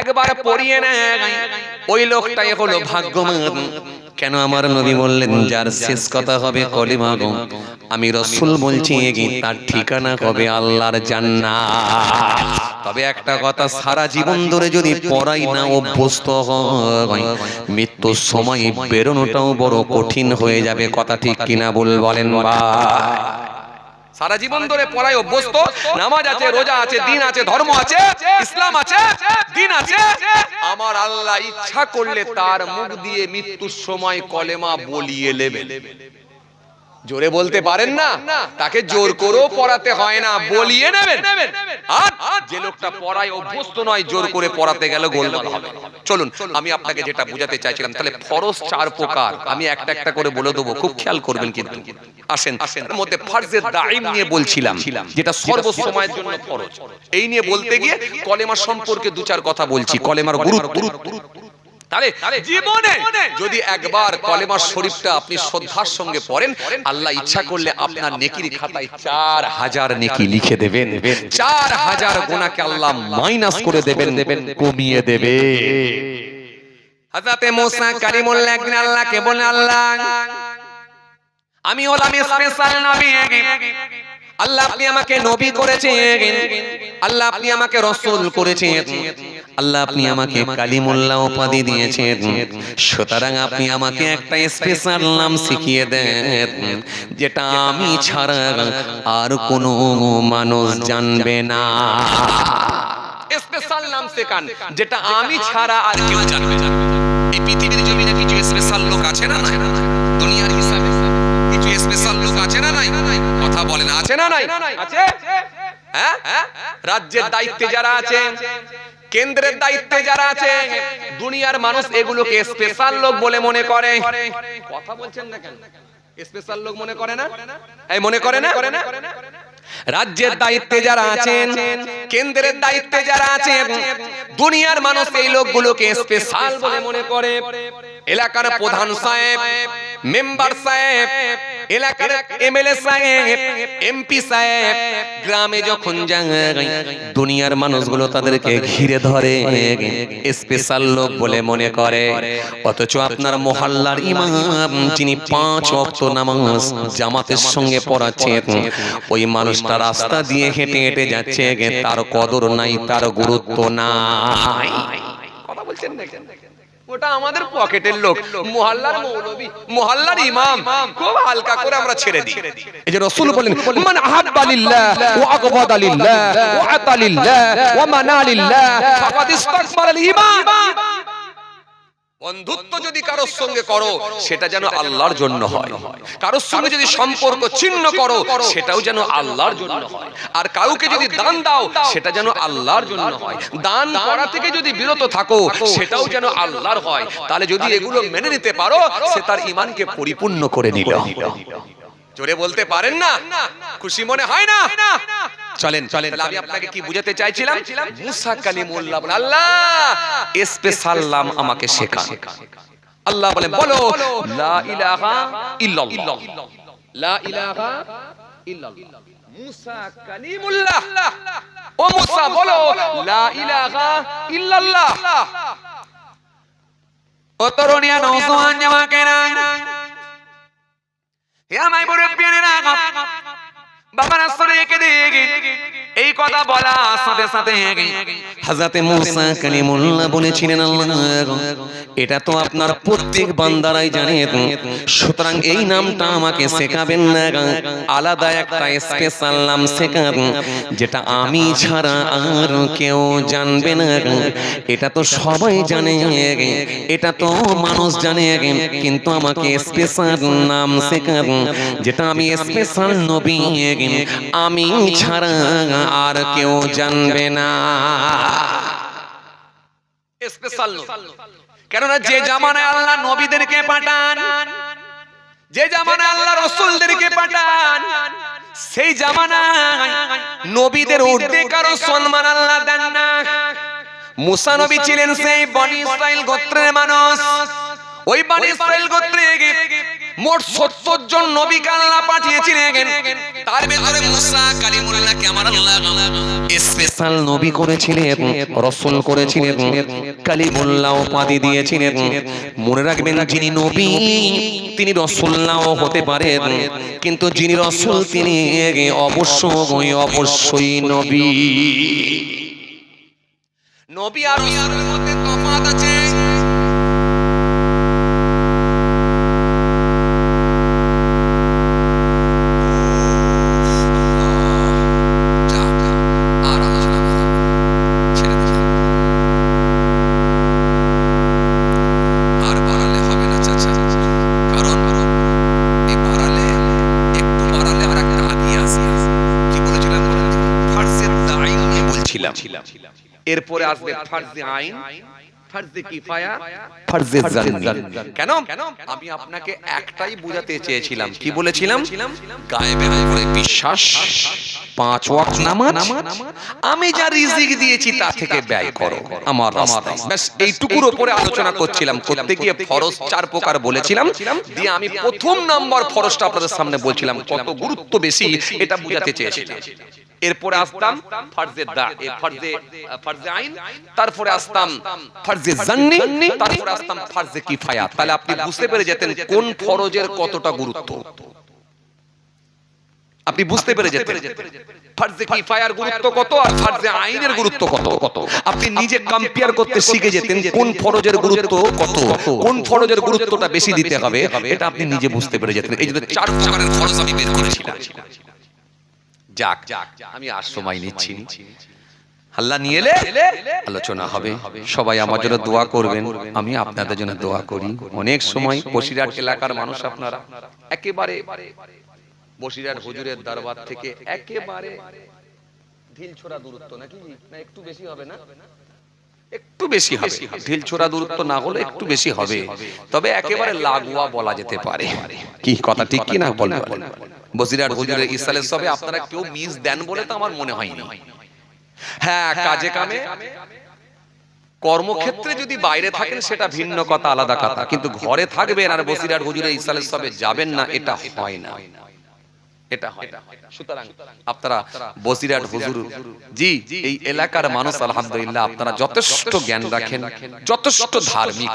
একবার পড়িয়ে নেয়, ওই লোকটাই হলো ভাগ্যবান। কেন আমার নবী বললেন যার শেষ কথা হবে কলিমা গো, আমি রাসূল বলছি তার ঠিকানা হবে আল্লাহর জান্নাত। তবে একটা কথা, সারা জীবন ধরে যদি পড়াই না অভ্যস্ত হয়, মৃত্যুর সময় বেরোনোটাও বড় কঠিন হয়ে যাবে। কথা ঠিক কিনা বলেন ভাই? সারা জীবন ধরে পড়ায় অভ্যস্ত, নামাজ আছে, রোজা আছে, দিন আছে, ধর্ম আছে, ইসলাম আছে, দিন আছে, আমার আল্লাহ ইচ্ছা করলে তার মুখ দিয়ে মৃত্যুর সময় কলেমা বলিয়ে নেবেন। জোরে বলতে পারেন না? তাকে জোর করেও পড়াতে হয় না, বলিয়ে নেবেন। আর যে লোকটা পড়ায় অভ্যস্ত নয়, জোর করে পড়াতে গেলে গোলমাল হবে। চলুন আমি আপনাকে যেটা বোঝাতে চাইছিলাম, তাহলে ফরজ 4 প্রকার, আমি একটা একটা করে বলে দেবো, খুব খেয়াল করবেন কিন্তু। আসেন, এর মধ্যে ফরজে দাইম নিয়ে বলছিলাম, যেটা সর্বসময়ের জন্য ফরজ। এই নিয়ে বলতে গিয়ে কলেমা সম্পর্কে 2-4 কথা বলছি, কলেমার গুরুত্ব। তাহলে জীবনে যদি একবার কলেমা শরীফটা আপনি শ্রদ্ধার সঙ্গে পড়েন, আল্লাহ ইচ্ছা করলে আপনার নেকির খাতায় 4000 নেকি লিখে দেবেন, 4000 গুনাহকে আল্লাহ মাইনাস করে দেবেন, কমিয়ে দেবে। হযরতে মুসা কালিমুল্লাহ একদিন আল্লাহকে বলেন, আল্লাহ আমি হলাম স্পেশাল নবী, আল্লাহ আপনি আমাকে নবী করেছেন, আল্লাহ আপনি আমাকে রাসূল করেছেন, আল্লাহ আপনি আমাকে কালিমুল্লাহ উপাধি দিয়েছেন, সুতরাং আপনি আমাকে একটা স্পেশাল নাম শিখিয়ে দেন, যেটা আমি ছাড়া আর কোনো মানুষ জানবে না। স্পেশাল নাম শেখান, যেটা আমি ছাড়া আর কেউ জানবে না। এই পৃথিবীর জমিনে কিছু স্পেশাল লোক আছে না, দুনিয়ার হিসাবে কিছু স্পেশাল লোক আছে না নাই? কথা বলেন, আছে না নাই? আছে। হ্যাঁ, রাজ্যের দায়িত্বে যারা আছে, কেন্দ্রের দায়িত্বে যারা আছে, দুনিয়ার মানুষ এগুলোকে স্পেশাল লোক বলে মনে করে। কথা বলছেন না কেন? স্পেশাল লোক মনে করে না? এই মনে করে না? রাজ্যের দায়িত্বে যারা আছেন, কেন্দ্রের দায়িত্বে যারা আছেন, দুনিয়ার মানুষ এই লোকগুলোকে স্পেশাল বলে মনে করে। এলাকার প্রধান সাহেব, মেম্বার সাহেব, এলাকার এমএলএ সাহেব, এমপি সাহেব গ্রামে যখন যায়, দুনিয়ার মানুষগুলো তাদেরকে ঘিরে ধরে, স্পেশাল লোক বলে মনে করে। অথচ আপনার মহল্লার ইমাম, যিনি 5 ওয়াক্ত নামাজ জামাতের সঙ্গে পড়াচ্ছেন, ওই মানুষটা রাস্তা দিয়ে হেঁটে হেঁটে যাচ্ছে, তার কদর নাই, তার গুরুত্ব নাই। কথা বলছেন না কেন? ওটা আমাদের পকেটের লোক, মুহাল্লার মৌলবী, মুহাল্লার ইমাম, খুব হালকা করে আমরা ছেড়ে দিই। এই যে রাসূল বলেন, মান আহাব্বা লিল্লাহ ওয়া আগবাদা লিল্লাহ ওয়া আতা লিল্লাহ ওয়া মানা লিল্লাহ ফাকাদ ইসতাকবালাল ঈমান। বন্ধুত্ব যদি কারোর সঙ্গে করো, সেটা যেন আল্লাহর জন্য হয়। কারোর সঙ্গে যদি সম্পর্ক ছিন্ন করো, সেটাও যেন আল্লাহর জন্য হয়। আর কাউকে যদি দান দাও, সেটা যেন আল্লাহর জন্য হয়। দান করা থেকে যদি বিরত থাকো, সেটাও যেন আল্লাহর হয়। তাহলে যদি এগুলো মেনে নিতে পারো, সে তার ঈমানকে পরিপূর্ণ করে নিল। জোরে বলতে পারেন না? খুশি মনে হয় না? চলেন চলেন, আমি আপনাকে কি বুঝাতে চাইছিলাম? মুসা কালিমুল্লাহ বলেন, আল্লাহ স্পেশাল নাম আমাকে শেখান। আল্লাহ বলেন, বলো লা ইলাহা ইল্লাল্লাহ, লা ইলাহা ইল্লাল্লাহ। মুসা কালিমুল্লাহ, ও মুসা বলো লা ইলাহা ইল্লাল্লাহ। ও তরুণিয়া নওজোয়ান জামাকেরা, হে আমার মুরব্বিয়ানেরা, বাবারা সরে কে দেখি, এই কথা বলা সাথে সাথে হযরত মুসা কালিমুল্লাহ বলেছিলেন, আল্লাহ এটা তো আপনার প্রত্যেক বান্দারাই জানে, সুতরাং এই নামটা আমাকে শেখাবেন না, আলাদা একটা স্পেশাল নাম শেখাবেন, যেটা আমি ছাড়া আর কেউ জানবে না। এটা তো সবাই জানে, এটা তো মানুষ জানে, কিন্তু আমাকে স্পেশাল নাম শেখাবেন, যেটা আমি স্পেশাল নবী, আমি ছাড়া আর কেউ জানবে না। স্পেশাল নবী, কেননা যে জামানায় আল্লাহ নবীদেরকে পাঠান, যে জামানায় আল্লাহ রাসূলদেরকে পাঠান, সেই জামানায় নবীদের ঊর্ধ্বে কারো সম্মান আল্লাহ দেন না। মুসা নবী ছিলেন সেই বনি ইসরাইল গোত্রের মানুষ। ওই বনি ইসরাইল গোত্রে মোট 70 জন নবীকে আল্লাহ পাঠিয়েছিলেন। তার ভিতরে মুসা কালিমুল্লাহকে আমার আল্লাহ স্পেশাল নবী করেছিলেন, রাসূল করেছিলেন, কালিমুল্লাহ উপাধি দিয়েছিলেন। মনে রাখবেন, যিনি নবী তিনি রাসূল নাও হতে পারেন, কিন্তু যিনি রাসূল তিনি অবশ্যই নবী। নবী আর রাসূলের মধ্যে তফাৎ আছে। এরপরে আসবে ফরজে আইন, ফরজে কিফায়া, ফরজে জান্নাত। কেন? আমি আপনাকে একটাই বোঝাতে চেয়েছিলাম। কি বলেছিলাম? গায়েবের উপরে বিশ্বাস, 5 ওয়াক্ত নামাজ, আমি যা রিজিক দিয়েছি তা থেকে ব্যয় করো আমার রাস্তায়। ব্যাস এইটুকুর উপরে আলোচনা করছিলাম। করতে গিয়ে ফরজ 4 প্রকার বলেছিলাম, দিয়ে আমি প্রথম নাম্বার ফরজটা আপনাদের সামনে বলছিলাম, কত গুরুত্ব বেশি এটা বোঝাতে চেয়েছিলাম। এরপরে আসতাম ফরজে আইন, তারপরে আসতাম ফরজে জান্নি, তারপরে আসতাম ফরজে কিফায়া। তাহলে আপনি বুঝতে পেরে যেতেন কোন ফরজের কতটা গুরুত্ব, আপনি বুঝতে পেরে যেতেন ফরজে কিফায়ার গুরুত্ব কত আর ফরজে আইনের গুরুত্ব কত। আপনি নিজে কম্পেয়ার করতে শিখে যেতেন কোন ফরজের গুরুত্ব কত, কোন ফরজের গুরুত্বটা বেশি দিতে হবে, এটা আপনি নিজে বুঝতে পেরে যেতেন। এই জন্য 4 প্রকারের ফরজ আমি বের করেছিলাম। যাক, আমি আর সময় নিচ্ছি। আল্লাহ নিয়ে এলে আলোচনা হবে। সবাই আমার জন্য দোয়া করবেন, আমি আপনাদের জন্য দোয়া করি। অনেক সময় বসিরহাট এলাকার মানুষ আপনারা একেবারে বসিরহাট হুজুরের দরবার থেকে একেবারে ঢিলছোড়া দূরত্ব, নাকি না একটু বেশি হবে? না একটু বেশি হবে, ঢিলছোড়া দূরত্ব না হলে একটু বেশি হবে, তবে একেবারে লাগোয়া বলা যেতে পারে। কি কথা ঠিক কি না বলেন? বসিরহাট হুজুরের ইসালের সবে আপনারা কেউ মিস দেন বলে তো আমার মনে হয়নি। হ্যাঁ, কাজে কামে কর্মক্ষেত্রে যদি বাইরে থাকেন সেটা ভিন্ন কথা, আলাদা কথা, কিন্তু ঘরে থাকবেন আর বসিরহাট হুজুরের ইসালের সবে যাবেন না, এটা হয় না, এটা হয় না। সুতরাং আপনারা বসিরহাট হুজুর জি এই এলাকার মানুষ আলহামদুলিল্লাহ আপনারা যথেষ্ট জ্ঞান রাখেন, যথেষ্ট ধার্মিক,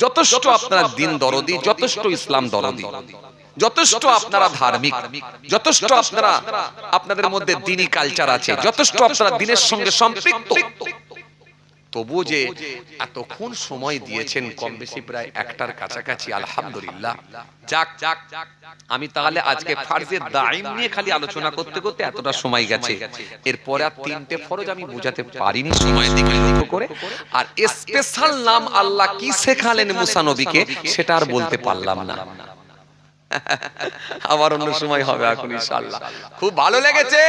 যথেষ্ট আপনারা দিন দরদি, যথেষ্ট ইসলাম দরদি, যথেষ্ট আপনারা ধার্মিক, যথেষ্ট আপনারা আপনাদের মধ্যে দ্বীনি কালচার আছে, যথেষ্ট আপনারা দিনের সঙ্গে সম্পৃক্ত। তবু যে এতক্ষণ সময় দিয়েছেন, কম বেশি প্রায় একটার কাছাকাছি, আলহামদুলিল্লাহ। যাক যাক, আমি তাহলে আজকে ফারজে দাইম নিয়ে খালি আলোচনা করতে করতে এতটা সময় গেছে। এরপরে আর তিনটে ফরজ আমি বুঝাতে পারিনি সময়ের দিকে লক্ষ্য করে। আর স্পেশাল নাম আল্লাহ কি শেখালেন মুসা নবীকে সেটা আর বলতে পারলাম না। আবার অন্য সময় হবে এখন ইনশাআল্লাহ। খুব ভালো লেগেছে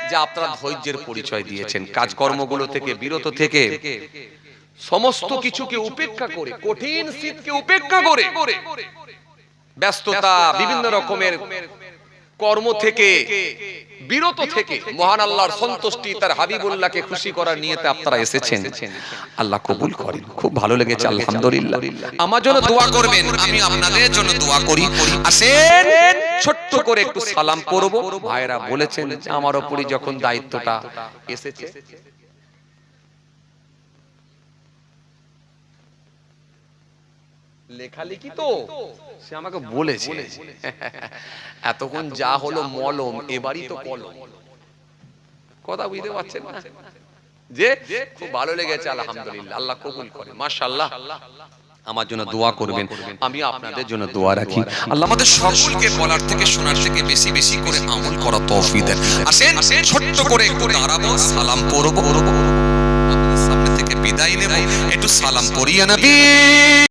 যে আপনারা ধৈর্যের পরিচয় দিয়েছেন, কাজকর্মগুলো থেকে বিরত থেকে, সমস্ত কিছুকে উপেক্ষা করে, কঠিন শীতকে উপেক্ষা করে, ব্যস্ততা, বিভিন্ন রকমের কর্ম থেকে বিরত থেকে মহান আল্লাহর সন্তুষ্টি, তার হাবিবুল্লাহকে খুশি করার নিয়তে আপনারা এসেছেন। আল্লাহ কবুল করেন। খুব ভালো লেগেছে আলহামদুলিল্লাহ। আমার জন্য দোয়া করবেন, আমি আপনাদের জন্য দোয়া করি। আসেন ছোট্ট করে একটু সালাম করব। ভাইরা বলেছেন যে আমার উপরই যখন দায়িত্বটা এসেছে, লেখালেখি তো সে আমাকে বলেছে এতক্ষণ যা হলো মলম, এবারই তো কলম। কথা বুঝতে পারছেন না? যে খুব ভালো লেগেছে আলহামদুলিল্লাহ। আল্লাহ কবুল করে, মাশাআল্লাহ। আমার জন্য দোয়া করবেন, আমি আপনাদের জন্য দোয়া রাখি। আল্লাহ আমাদের সকলকে বলার থেকে শোনার থেকে বেশি বেশি করে আমল করার তৌফিক দেন। আসেন ছোট্ট করে একটু দাঁড়াবো, সালাম পড়বো, আপনাদের সামনে থেকে বিদায় নেব। একটু সালাম পড়িয়া নবী।